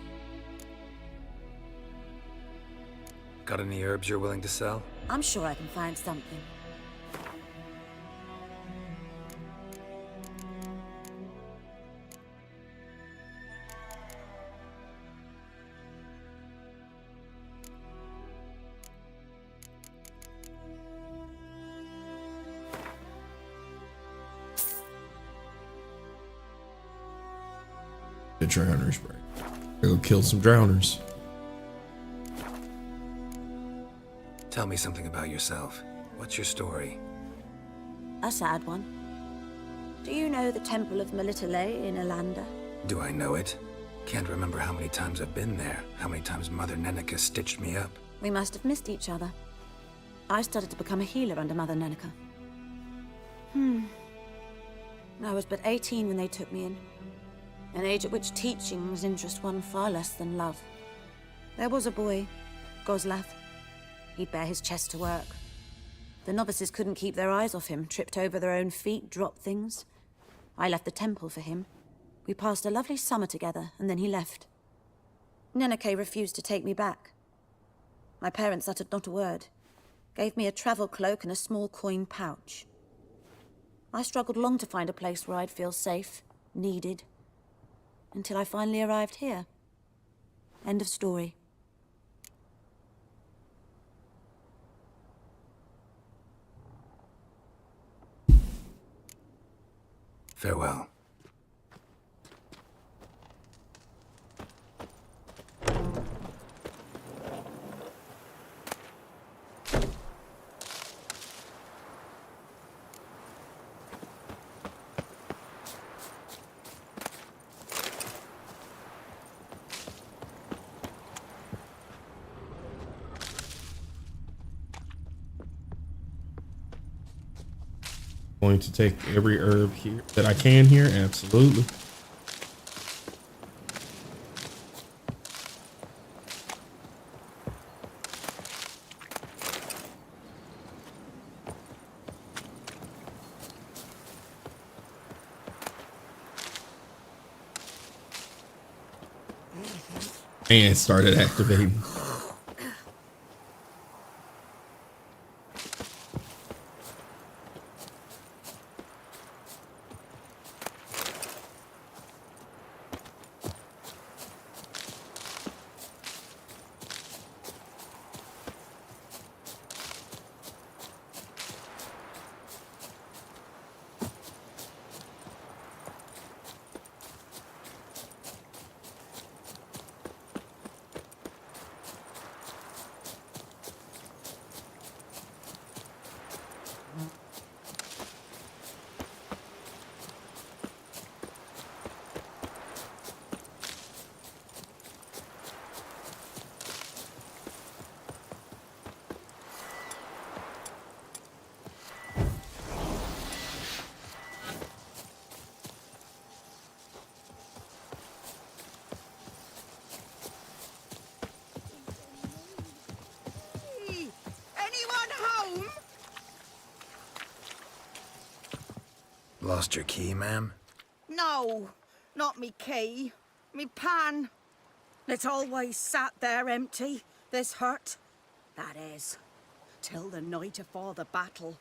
Got any herbs you're willing to sell? I'm sure I can find something. The Drowner's Brain. Go kill some drowners. Tell me something about yourself. What's your story? A sad one. Do you know the Temple of Melitele in Alanda? Do I know it? Can't remember how many times I've been there, how many times Mother Neneka stitched me up. We must have missed each other. I started to become a healer under Mother Neneka. I was but 18 when they took me in. An age at which teachings interest one far less than love. There was a boy, Goslav. He'd bare his chest to work. The novices couldn't keep their eyes off him, tripped over their own feet, dropped things. I left the temple for him. We passed a lovely summer together, and then he left. Neneke refused to take me back. My parents uttered not a word, gave me a travel cloak and a small coin pouch. I struggled long to find a place where I'd feel safe, needed, until I finally arrived here. End of story. Farewell. Going to take every herb here that I can here, absolutely. And started activating. Lost your key, ma'am? No, not me key. Me pan. It's always sat there empty, this hut. That is, till the night afore the battle.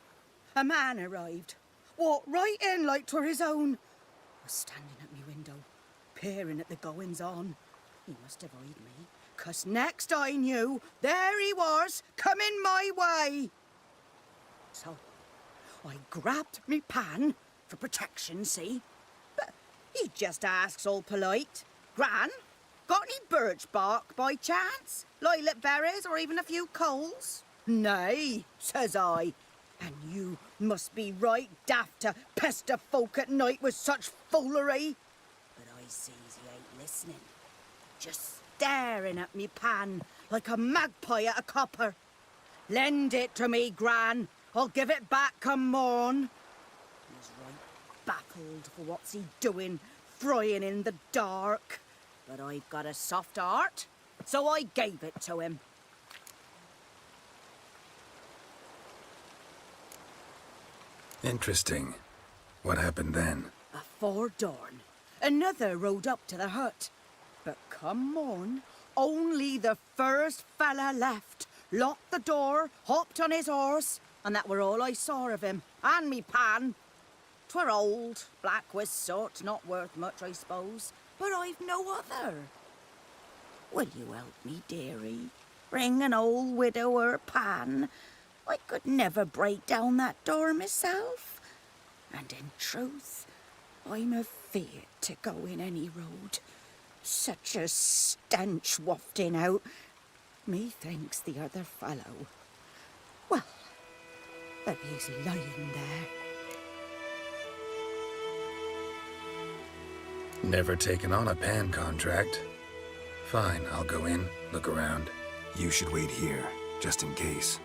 A man arrived, walked right in like 'twere his own. Was standing at me window, peering at the goings-on. He must have eyed me, 'cause next I knew, there he was, coming my way. So, I grabbed me pan, for protection, see? But he just asks all polite, Gran, got any birch bark by chance? Lilac berries or even a few coals? Nay, says I. And you must be right daft to pester folk at night with such foolery. But I sees he ain't listening. Just staring at me pan like a magpie at a copper. Lend it to me, Gran. I'll give it back come morn. He's right baffled for what's he doing, frying in the dark. But I've got a soft heart, so I gave it to him. Interesting. What happened then? Afore dawn, another rode up to the hut. But come morn, only the first fella left, locked the door, hopped on his horse, and that were all I saw of him, and me pan. 'Twere old, black with soot, not worth much, I suppose, but I've no other. Will you help me, dearie? Bring an old widower pan. I could never break down that door myself. And in truth, I'm afeard to go in any road. Such a stench wafting out. Methinks the other fellow. Well, there he's lying there. Never taken on a pan contract. Fine, I'll go in, look around. You should wait here, just in case.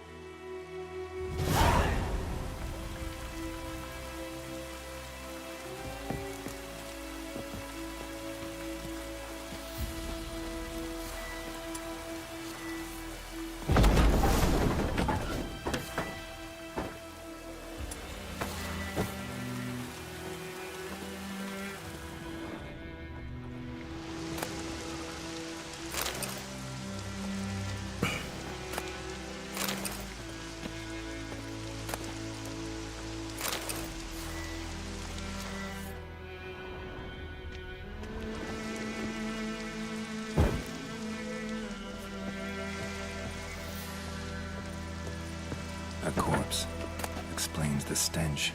A corpse. Explains the stench.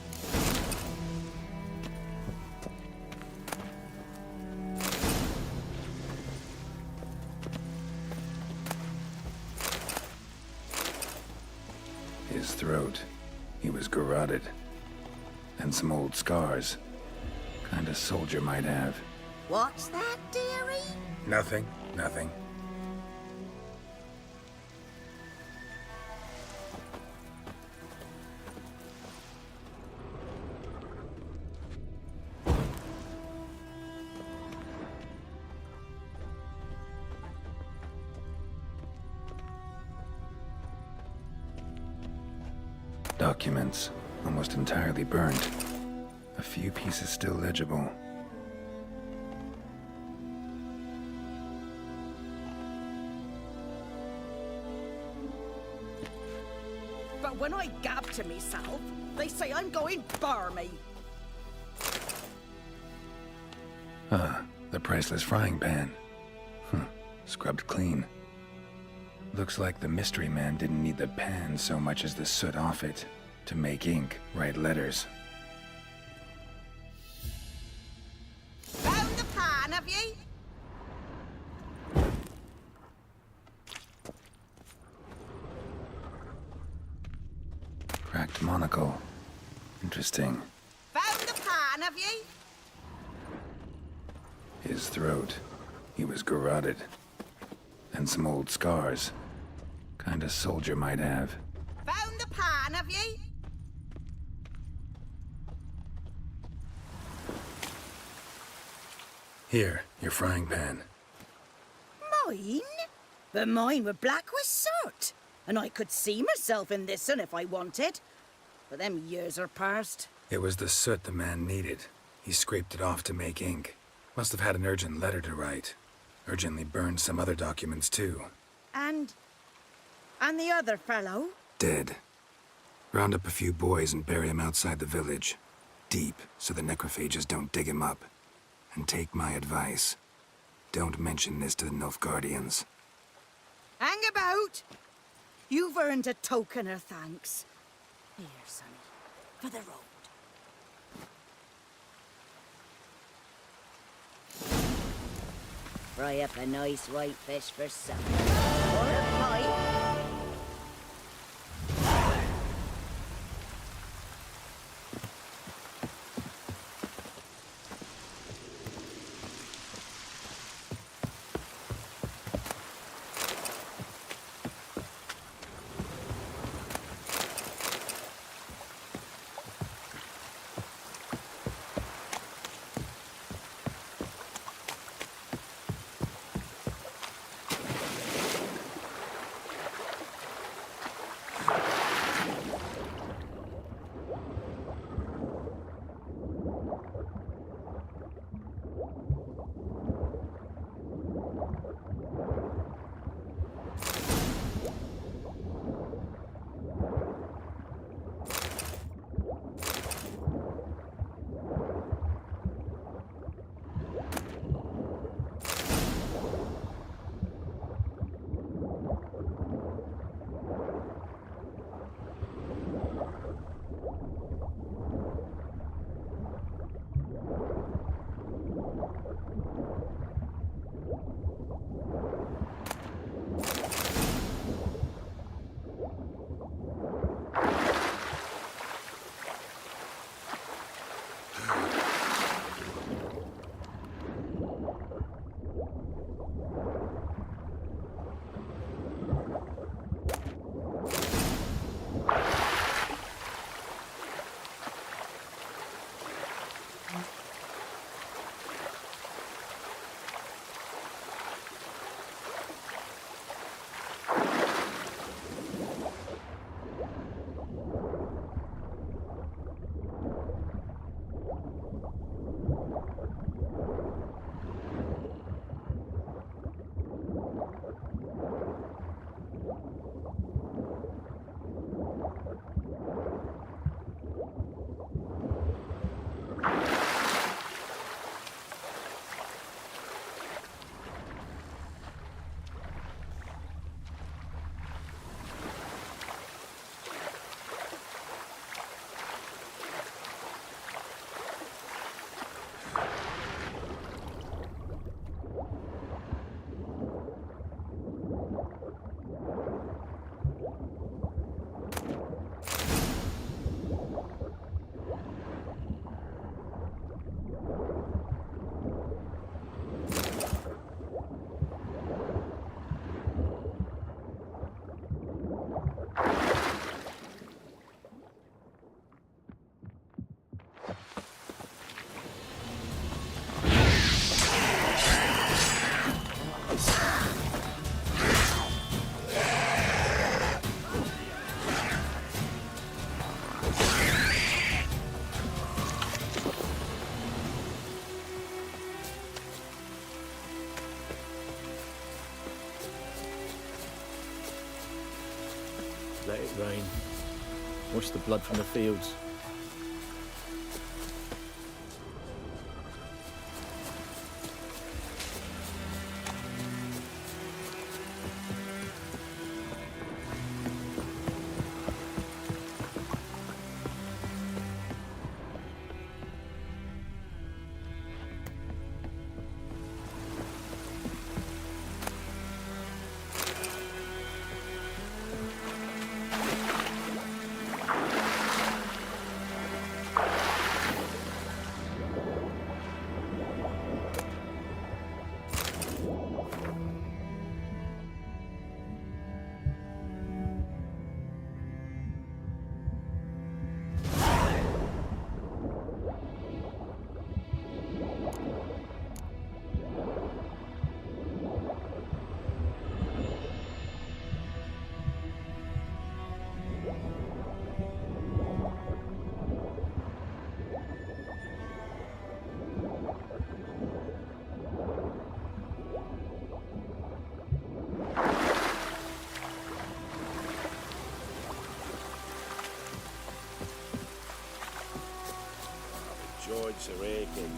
His throat. He was garroted. And some old scars. Kind of soldier might have. What's that, dearie? Nothing. Nothing. Documents, almost entirely burnt. A few pieces still legible. But when I gab to myself, they say I'm going barmy. Ah, the priceless frying pan. Scrubbed clean. Looks like the mystery man didn't need the pan so much as the soot off it to make ink, write letters. Found the pan, have ye? Cracked monocle. Interesting. Found the pan, have ye? His throat. He was garroted. And some old scars. Kind of soldier might have. Found the pan, have ye? Here, your frying pan. Mine? But mine were black with soot. And I could see myself in this one if I wanted. But them years are past. It was the soot the man needed. He scraped it off to make ink. Must have had an urgent letter to write. Urgently burned some other documents, too. And the other fellow? Dead. Round up a few boys and bury him outside the village. Deep, so the necrophages don't dig him up. And take my advice. Don't mention this to the Nilfgaardians. Hang about! You've earned a token of thanks. Here, sonny, for the road. Fry up a nice white fish for supper. Or a pie. Let it rain. Wash the blood from the fields. backs are aching.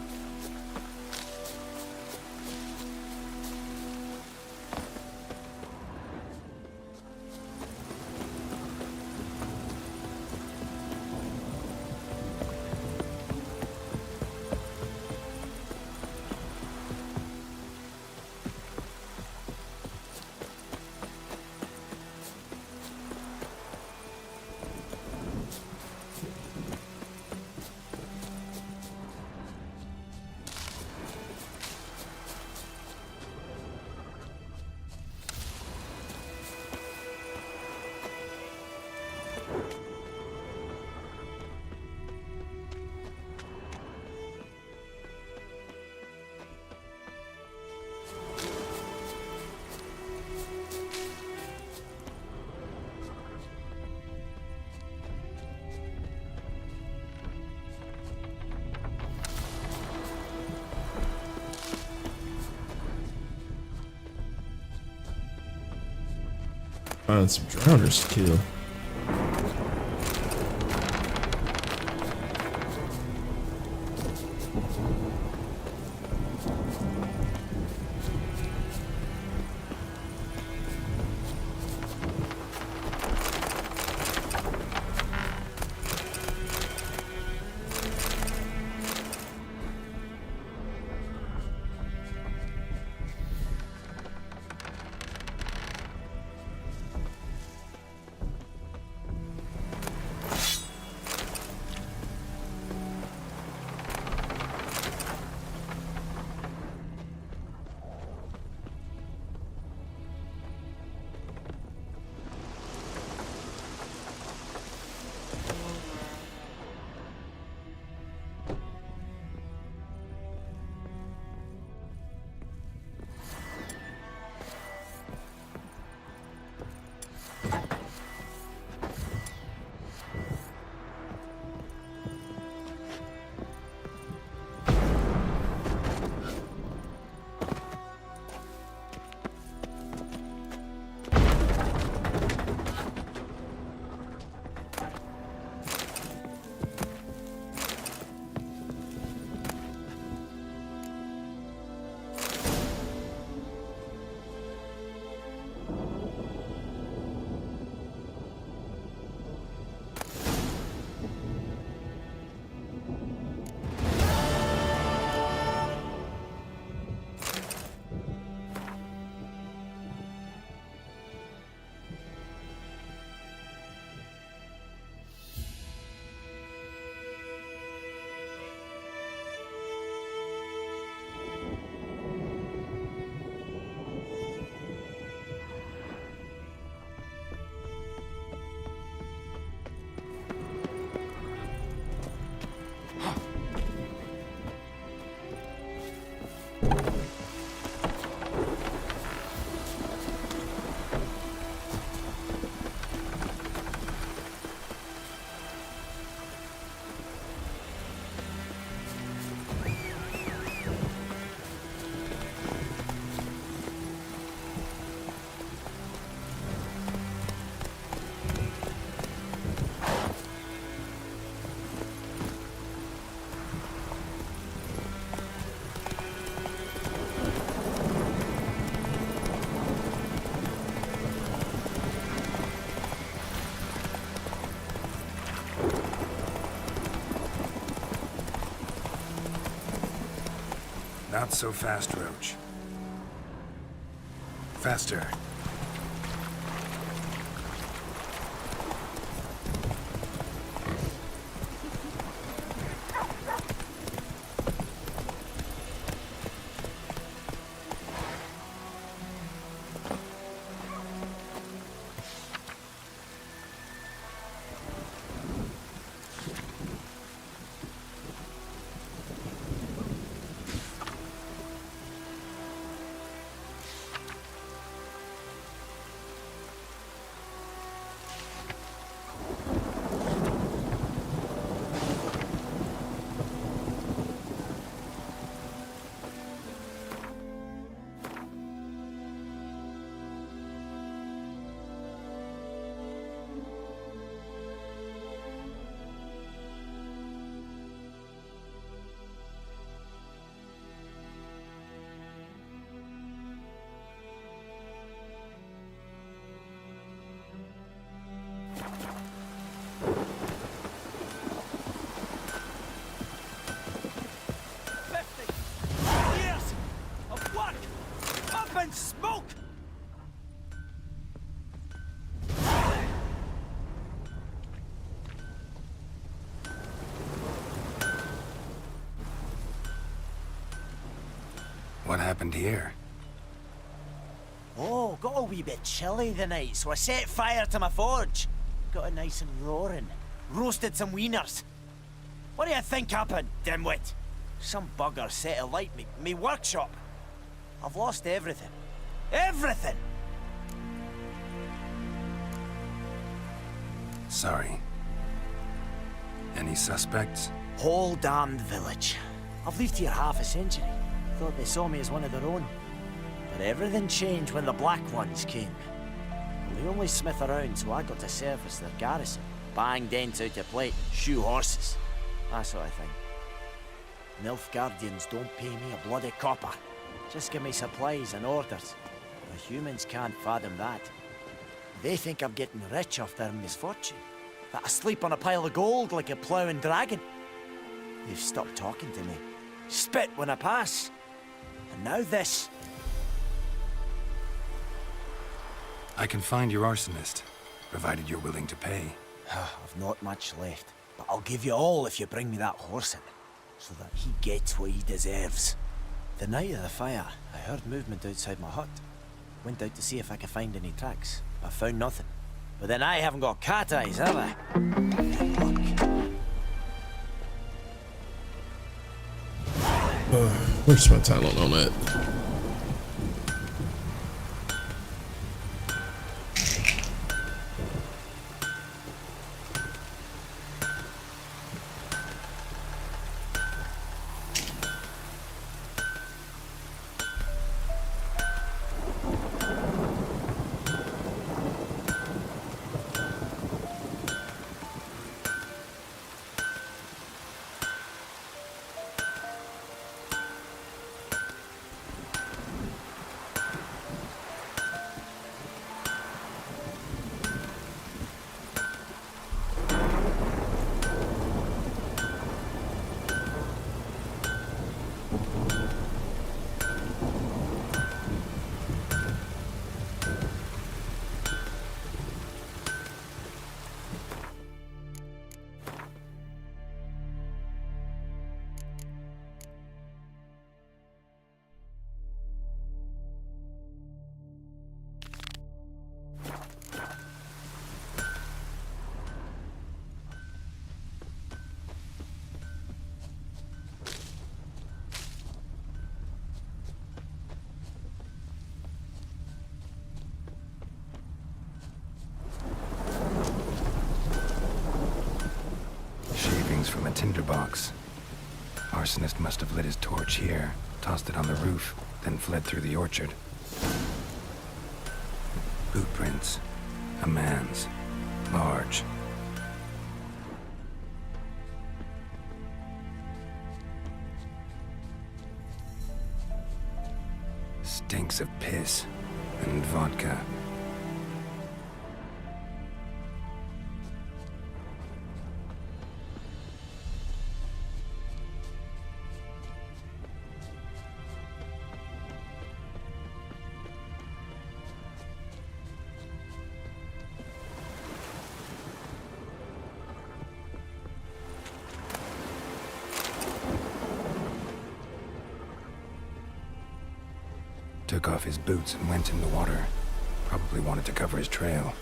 Find some drowners to kill. Not so fast, Roach. Faster. What happened here? Oh, got a wee bit chilly the night, so I set fire to my forge. Got it nice and roaring. Roasted some wieners. What do you think happened, dimwit? Some bugger set alight me workshop. I've lost everything. Everything! Sorry. Any suspects? Whole damned village. I've lived here half a century. Thought they saw me as one of their own. But everything changed when the Black Ones came. Well, the only smith around, so I got to service their garrison. Bang dents out of plate, shoe horses. That sort of thing. Nilfgaardians don't pay me a bloody copper. Just give me supplies and orders. The humans can't fathom that. They think I'm getting rich off their misfortune. That I sleep on a pile of gold like a ploughing dragon. They've stopped talking to me. Spit when I pass. And now this. I can find your arsonist, provided you're willing to pay. I've not much left, but I'll give you all if you bring me that horse in, so that he gets what he deserves. The night of the fire, I heard movement outside my hut. Went out to see if I could find any tracks. I found nothing. But then I haven't got cat eyes, have I? Where's my talent on that? From a tinderbox. Arsonist must have lit his torch here, tossed it on the roof, then fled through the orchard. Boot prints. A man's. Large. Stinks of piss and vodka. Took off his boots and went in the water. Probably wanted to cover his trail.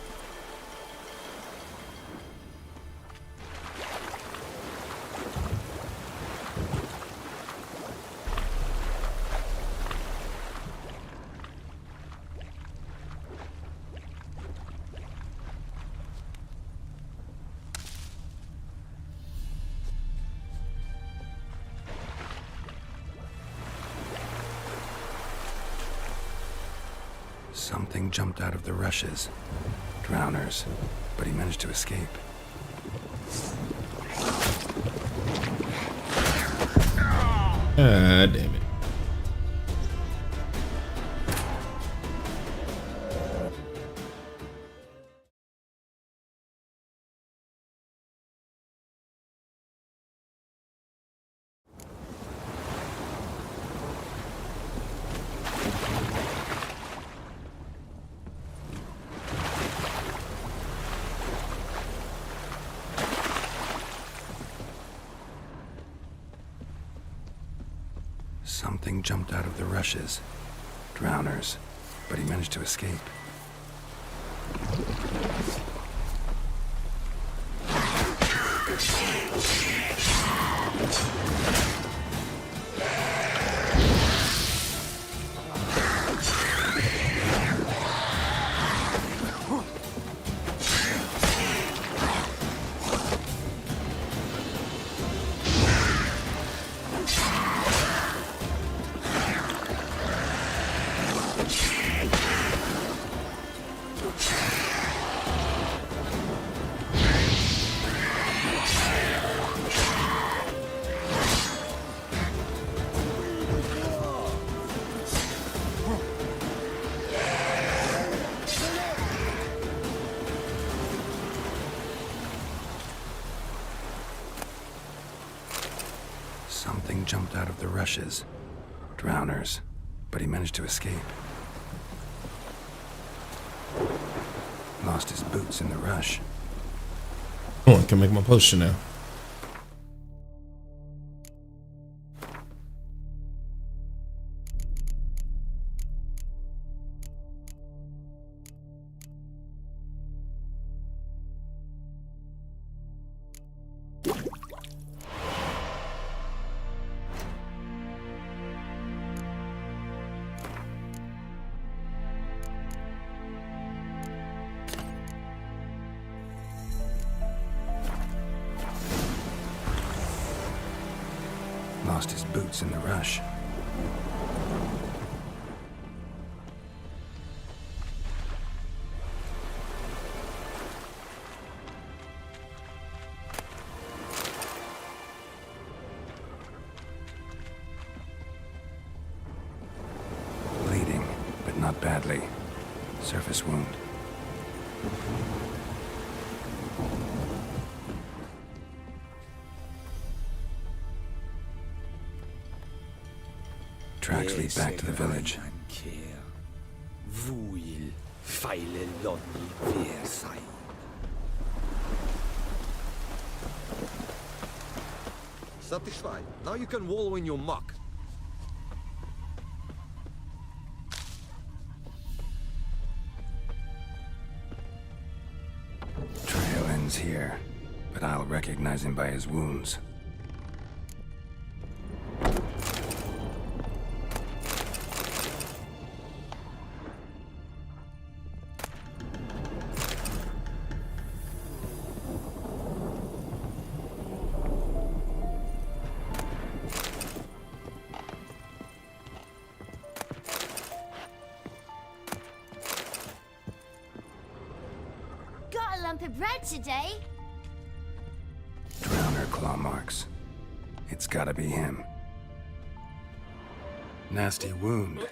Something jumped out of the rushes. Drowners. But he managed to escape. Ah, damn it. Something jumped out of the rushes. Drowners. But he managed to escape. Something jumped out of the rushes. Drowners. But he managed to escape. Lost his boots in the rush. Oh, I can make my potion now. Lost his boots in the rush. Bleeding, but not badly. Surface wound. Tracks lead back to the village. Satisfied. Now you can wallow in your muck. Trail ends here, but I'll recognize him by his wounds. Got a lump of bread today. Drowner claw marks. It's gotta be him. Nasty wound.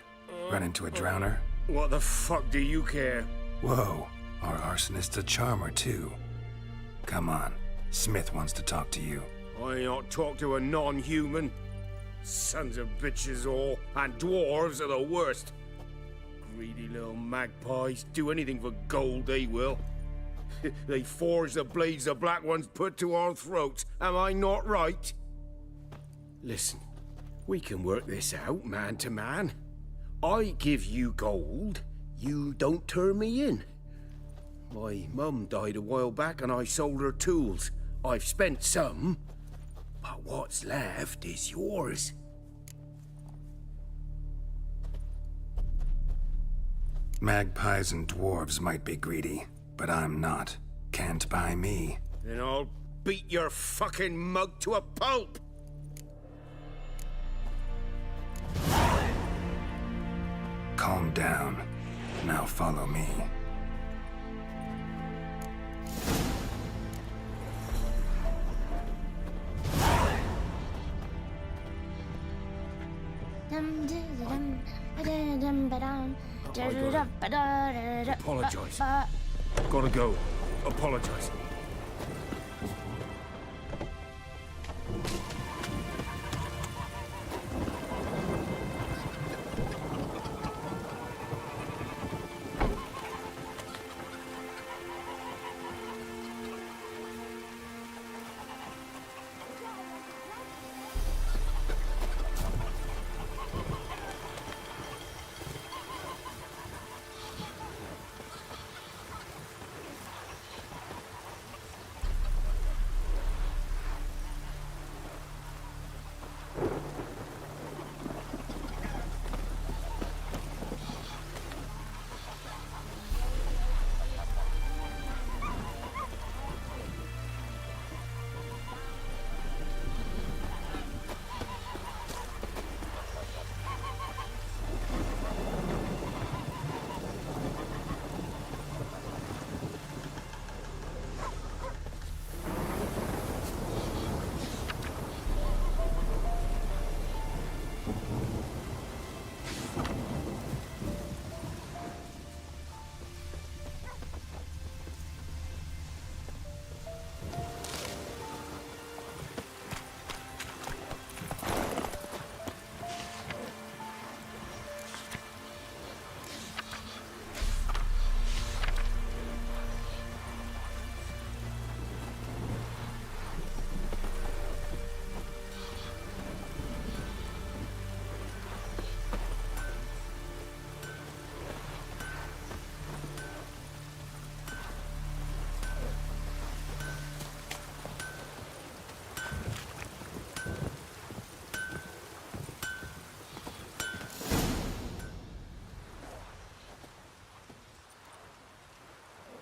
Run into a drowner? What the fuck do you care? Whoa, our arsonist's a charmer too. Come on, Smith wants to talk to you. I ain't not talk to a non-human. Sons of bitches all, and dwarves are the worst. Greedy little magpies, do anything for gold, they will. They forge the blades the Black Ones put to our throats, am I not right? Listen, we can work this out, man to man. I give you gold, you don't turn me in. My mum died a while back and I sold her tools. I've spent some, but what's left is yours. Magpies and dwarves might be greedy, but I'm not. Can't buy me. Then I'll beat your fucking mug to a pulp! Calm down. Now follow me. Apologize. Gotta go. Apologize.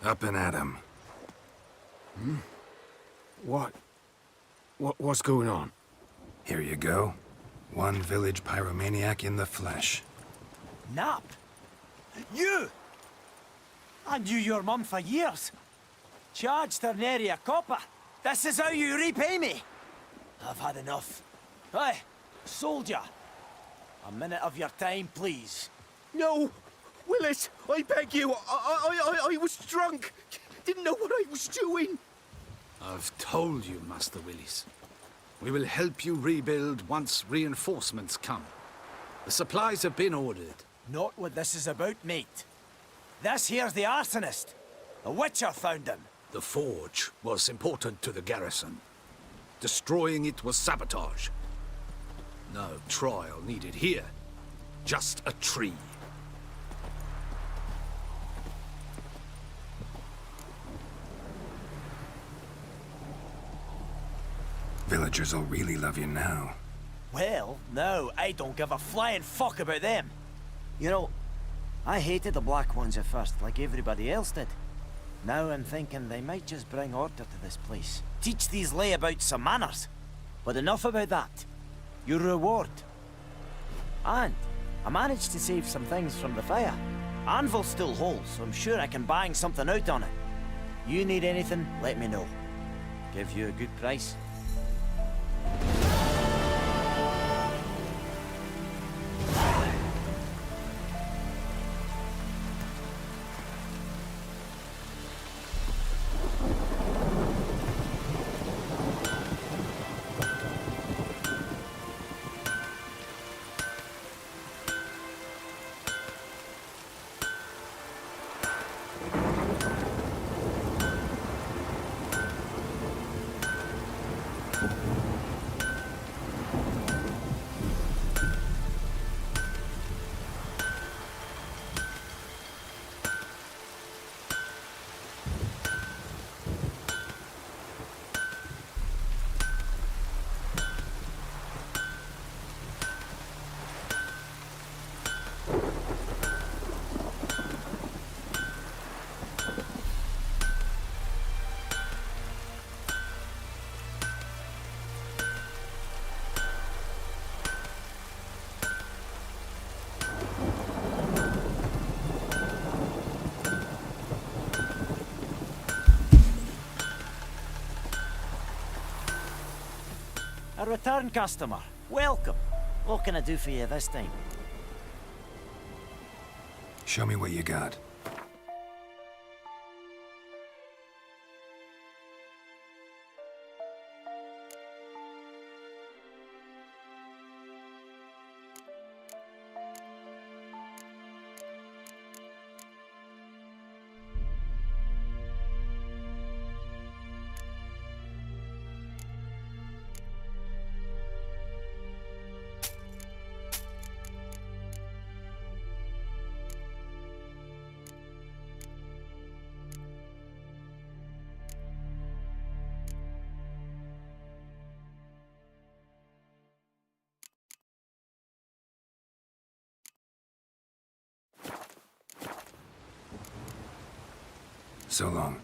Up and at 'em. What's going on? Here you go. One village pyromaniac in the flesh. Nap? You! I knew your mum for years. Charged her nary a copper. This is how you repay me. I've had enough. Hey, soldier. A minute of your time, please. No! Willis, I beg you. I was drunk. Didn't know what I was doing. I've told you, Master Willis. We will help you rebuild once reinforcements come. The supplies have been ordered. Not what this is about, mate. This here's the arsonist. A witcher found him. The forge was important to the garrison. Destroying it was sabotage. No trial needed here. Just a tree. Villagers will really love you now. Well, no, I don't give a flying fuck about them. You know, I hated the Black Ones at first, like everybody else did. Now I'm thinking they might just bring order to this place. Teach these layabouts some manners. But enough about that. Your reward. And I managed to save some things from the fire. Anvil still holds, so I'm sure I can bang something out on it. You need anything, let me know. Give you a good price. A return customer. Welcome. What can I do for you this time? Show me what you got. So long.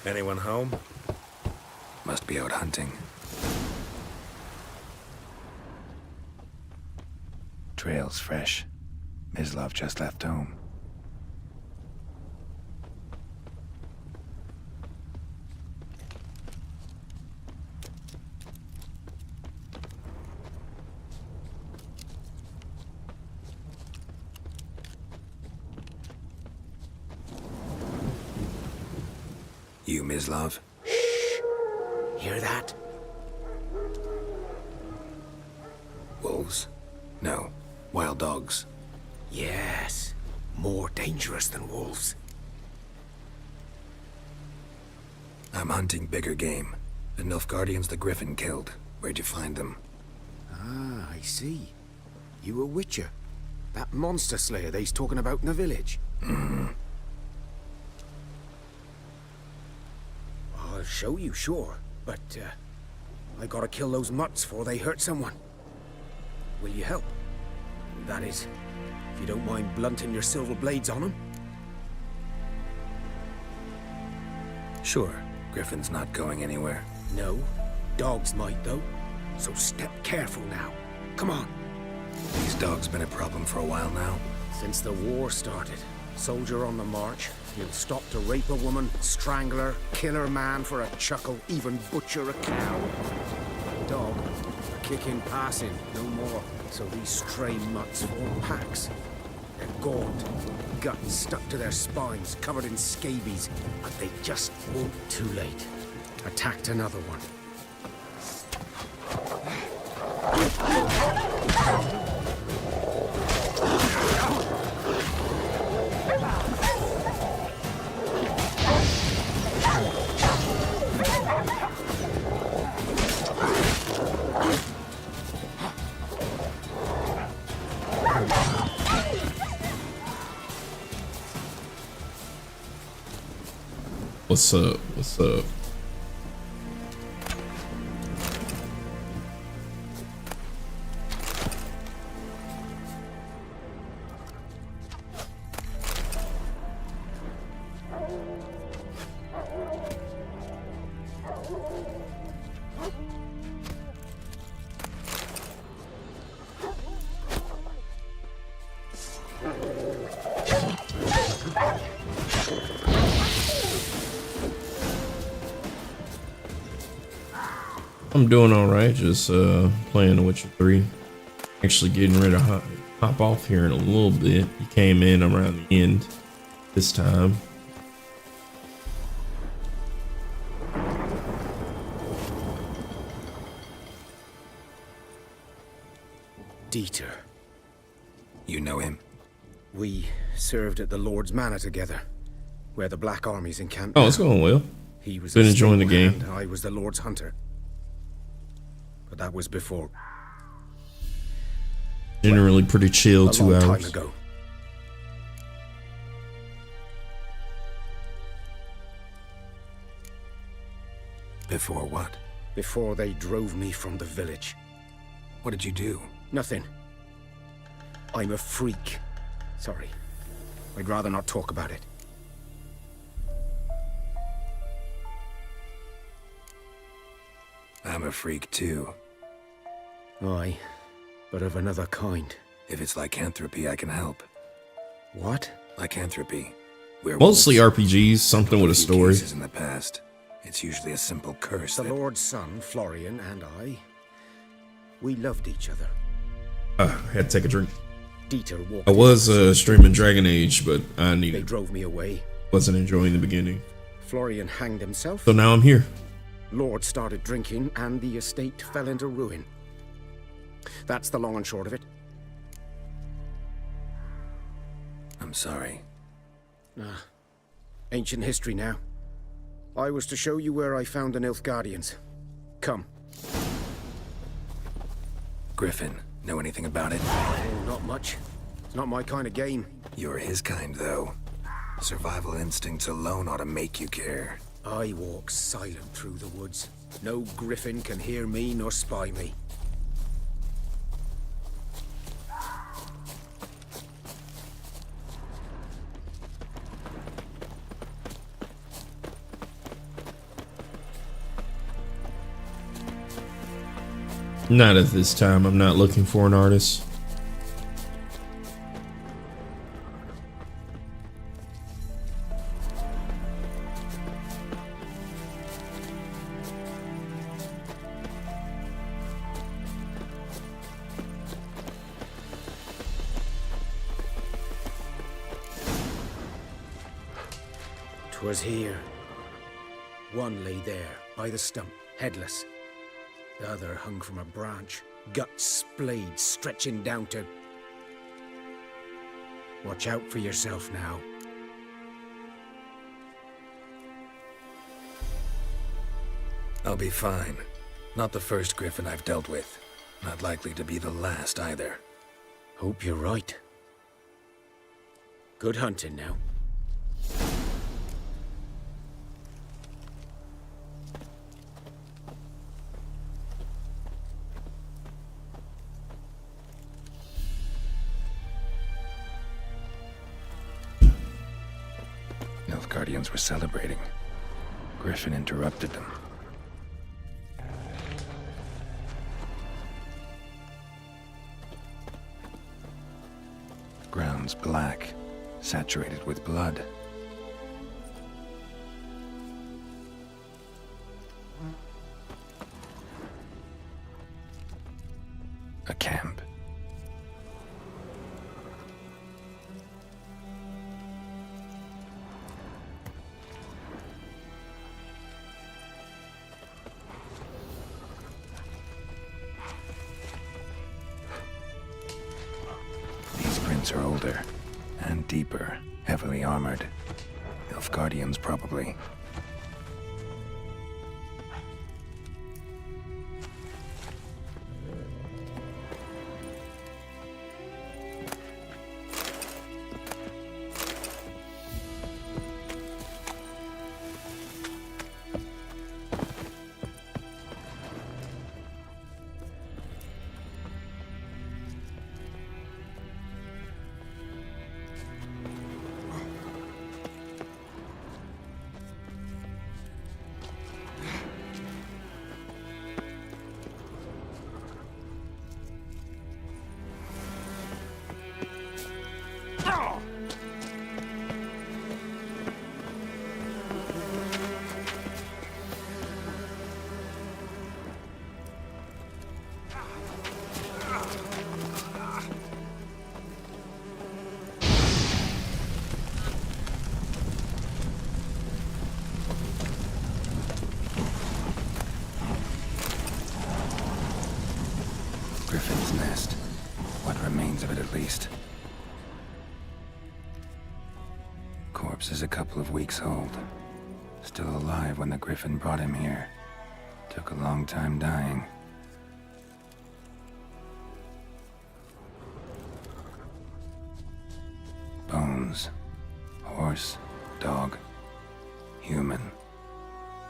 Anyone home? Must be out hunting. Trail's fresh. Mislav just left home. You, Mislav? Hear that? Wolves? No. Wild dogs. Yes. More dangerous than wolves. I'm hunting bigger game. The Nilfgaardians the Griffin killed. Where'd you find them? Ah, I see. You a witcher. That monster slayer they's talking about in the village. Mm-hmm. I'll show you, sure. But, I gotta kill those mutts before they hurt someone. Will you help? That is, if you don't mind blunting your silver blades on them. Sure. Griffin's not going anywhere. No. Dogs might, though. So step careful now. Come on. These dogs been a problem for a while now? Since the war started. Soldier on the march. He'll stop to rape a woman, strangle her, kill her man for a chuckle, even butcher a cow. Dog. Kicking, passing, no more. So these stray mutts form packs. They're gaunt, guts stuck to their spines, covered in scabies. But they just won't. Too late. Attacked another one. What's up? What's up? I'm doing all right, just playing The Witcher 3. Actually getting ready to hop off here in a little bit. You came in around the end this time. Dieter. You know him? We served at the Lord's Manor together, where the Black Army's encamped. Oh, it's going well. He was been enjoying the game. And I was the Lord's hunter. But that was before. Generally pretty chill, 2 hours. A long time ago. Before what? Before they drove me from the village. What did you do? Nothing. I'm a freak. Sorry. I'd rather not talk about it. I'm a freak too. Aye, but of another kind. If it's lycanthropy, I can help. What? Lycanthropy. Mostly RPGs, something with a story. Cases in the past. It's usually a simple curse. The Lord's son, Florian, and I, we loved each other. I had to take a drink. Dieter walked. I was streaming Dragon Age, but They drove me away. Wasn't enjoying the beginning. Florian hanged himself. So now I'm here. Lord started drinking, and the estate fell into ruin. That's the long and short of it. I'm sorry. Ancient history now. I was to show you where I found the Nilfgaardians. Come. Griffin, know anything about it? Oh, not much. It's not my kind of game. You're his kind, though. Survival instincts alone ought to make you care. I walk silent through the woods. No griffin can hear me nor spy me. Not at this time. I'm not looking for an artist. 'Twas here, One lay there, by the stump, headless. The other hung from a branch, guts splayed, stretching down to... Watch out for yourself now. I'll be fine. Not the first griffin I've dealt with. Not likely to be the last either. Hope you're right. Good hunting now. Nilfgaardians were celebrating. Griffin interrupted them. Ground's black, saturated with blood. A camp. These prints are older and deeper, heavily armored. Nilfgaardians, probably. Griffin's nest. What remains of it, at least. Corpse is a couple of weeks old. Still alive when the Griffin brought him here. Took a long time dying. Bones. Horse, dog, human.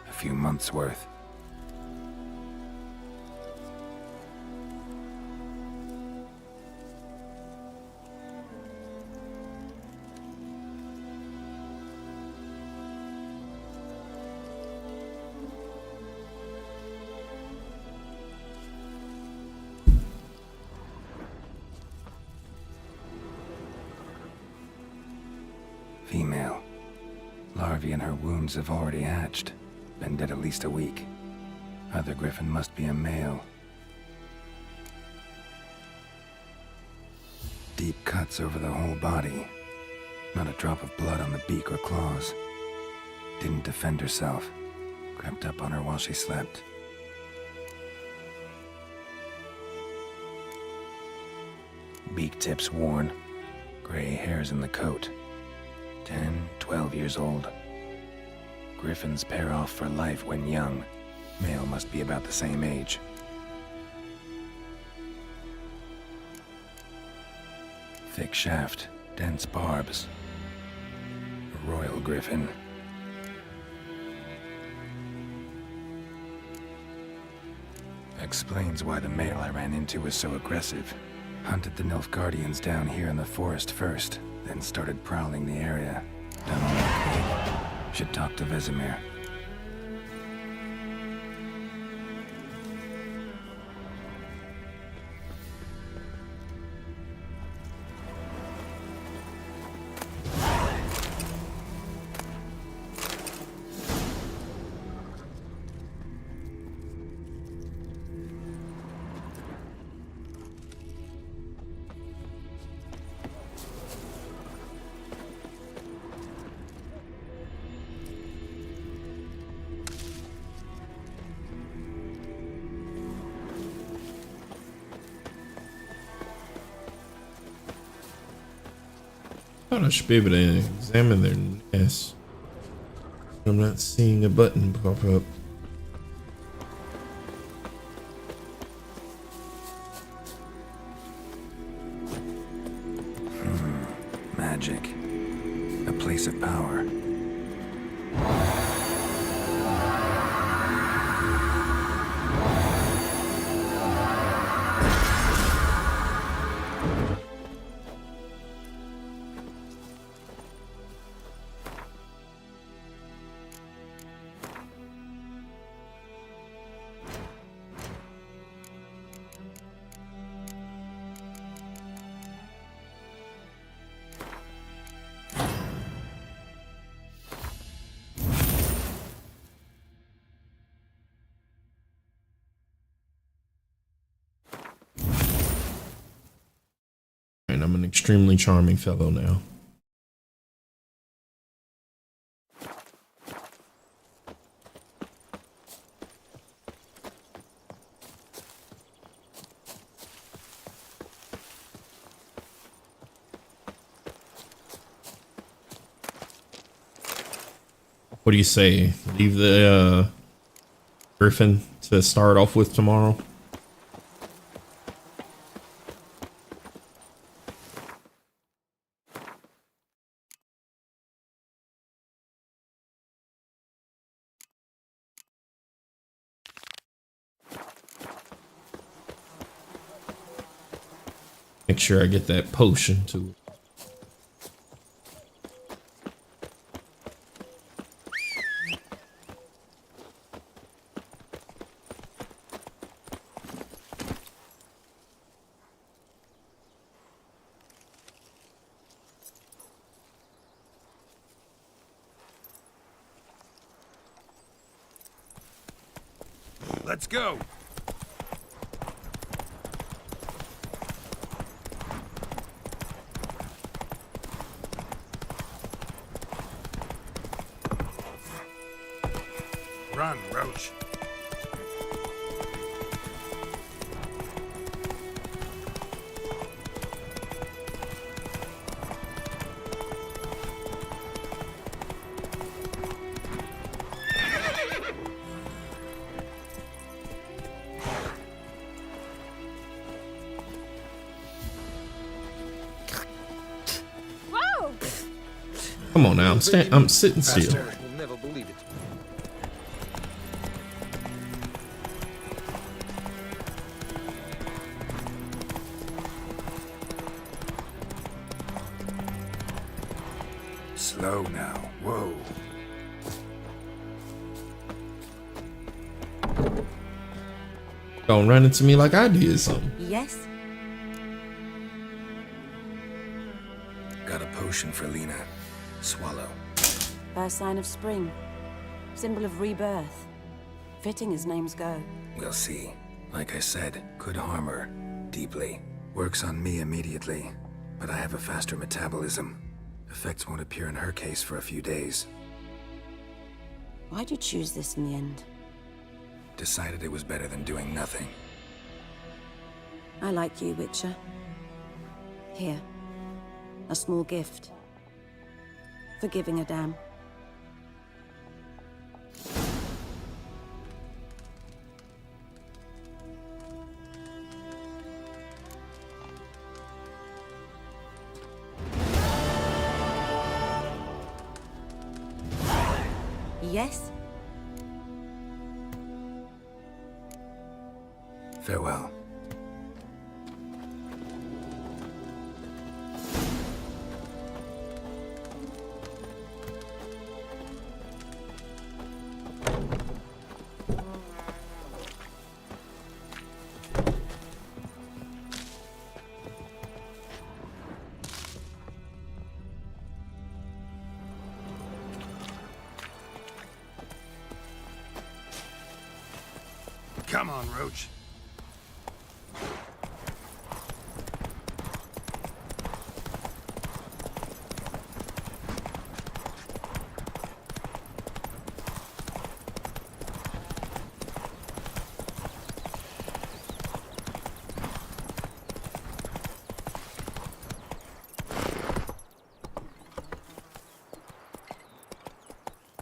A few months' worth. Female. Larvae in her wounds have already hatched. Been dead at least a week. Other griffin must be a male. Deep cuts over the whole body. Not a drop of blood on the beak or claws. Didn't defend herself. Crept up on her while she slept. Beak tips worn. Gray hairs in the coat. 10, 12 years old. Griffins pair off for life when young. Male must be about the same age. Thick shaft, dense barbs. A royal griffin. Explains why the male I ran into was so aggressive. Hunted the Nilfgaardians down here in the forest first, then started prowling the area. Done all I could. Should talk to Vesemir. thought I should be able to examine their nest. I'm not seeing a button pop up. Magic. A place of power. And I'm an extremely charming fellow now. What do you say? Leave the griffin to start off with tomorrow? Make sure I get that potion too. Let's go. Run, Roach. Whoa! Come on now, I'm sitting still. You'll never believe it. Slow now. Whoa. Don't run into me like I did something. Yes? Got a potion for Lena. Swallow. First sign of spring. Symbol of rebirth. Fitting as names go. We'll see. Like I said, could harm her. Deeply. Works on me immediately. But I have a faster metabolism. Effects won't appear in her case for a few days. Why'd you choose this in the end? Decided it was better than doing nothing. I like you, Witcher. Here. A small gift. For giving a damn. Yes? Farewell. Come on, Roach.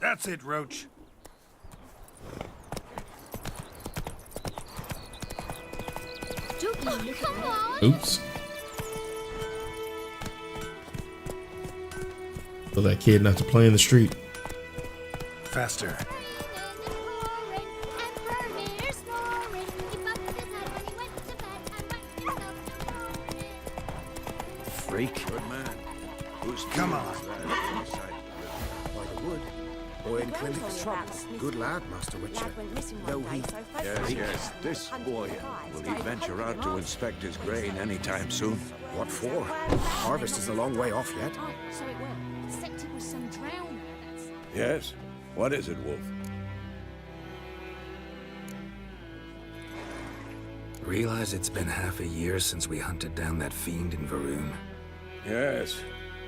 That's it, Roach. Oh, come on! Oops. Tell that kid not to play in the street. Faster. Freak. Good man. Who's Come on. By the wood. Boy in Clinic's trouble. Good lad, Master Witcher. Though he... Yes. This boy, will he venture out to inspect his grain anytime soon? What for? Harvest is a long way off yet. Oh, so it will. Except it was some drowners. Yes. What is it, Wolf? Realize it's been half a year since we hunted down that fiend in Varun? Yes.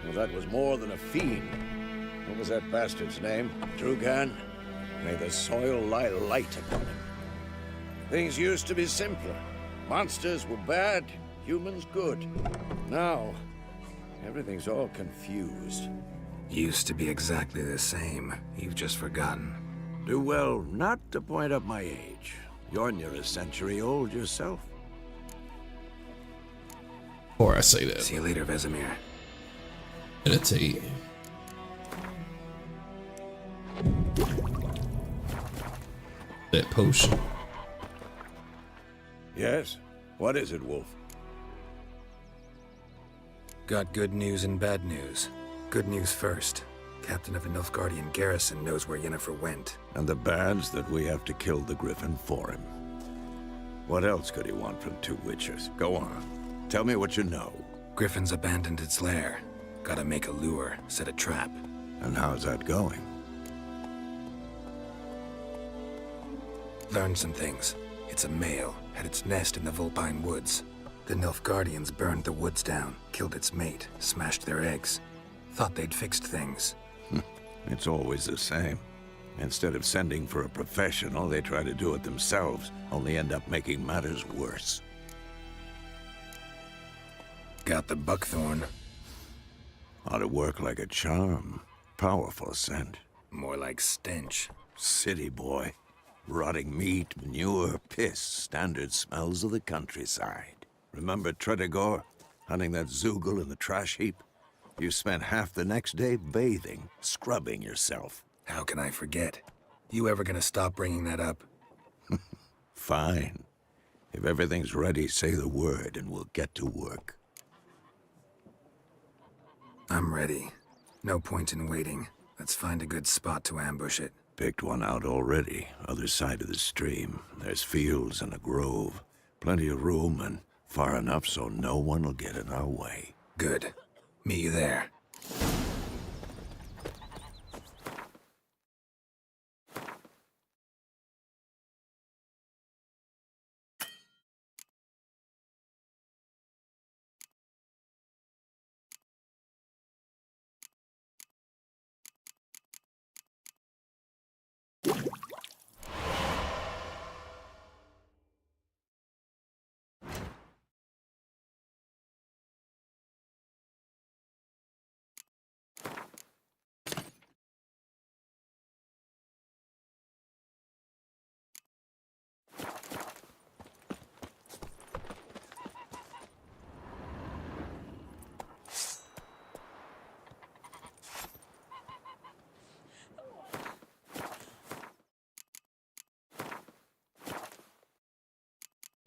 Well, that was more than a fiend. What was that bastard's name? Drugan? May the soil lie light upon him. Things used to be simpler. Monsters were bad, humans good. Now, everything's all confused. Used to be exactly the same. You've just forgotten. Do well not to point up my age. You're near a century old yourself. Or I say that. See you later, Vesemir. Meditate. That potion. Yes? What is it, Wolf? Got good news and bad news. Good news first. Captain of a Nilfgaardian garrison knows where Yennefer went. And the bad's that we have to kill the Griffin for him. What else could he want from two witchers? Go on. Tell me what you know. Griffin's abandoned its lair. Gotta make a lure, set a trap. And how's that going? Learned some things. It's a male, had its nest in the Vulpine Woods. The Nilfgaardians burned the woods down, killed its mate, smashed their eggs. Thought they'd fixed things. It's always the same. Instead of sending for a professional, they try to do it themselves, only end up making matters worse. Got the buckthorn. Ought to work like a charm. Powerful scent. More like stench. City boy. Rotting meat, manure, piss, standard smells of the countryside. Remember Tredegor? Hunting that Zoogle in the trash heap? You spent half the next day bathing, scrubbing yourself. How can I forget? You ever gonna stop bringing that up? Fine. If everything's ready, say the word and we'll get to work. I'm ready. No point in waiting. Let's find a good spot to ambush it. Picked one out already, other side of the stream. There's fields and a grove. Plenty of room and far enough so no one will get in our way. Good. Meet you there.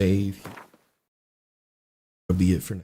Save. That'll be it for now.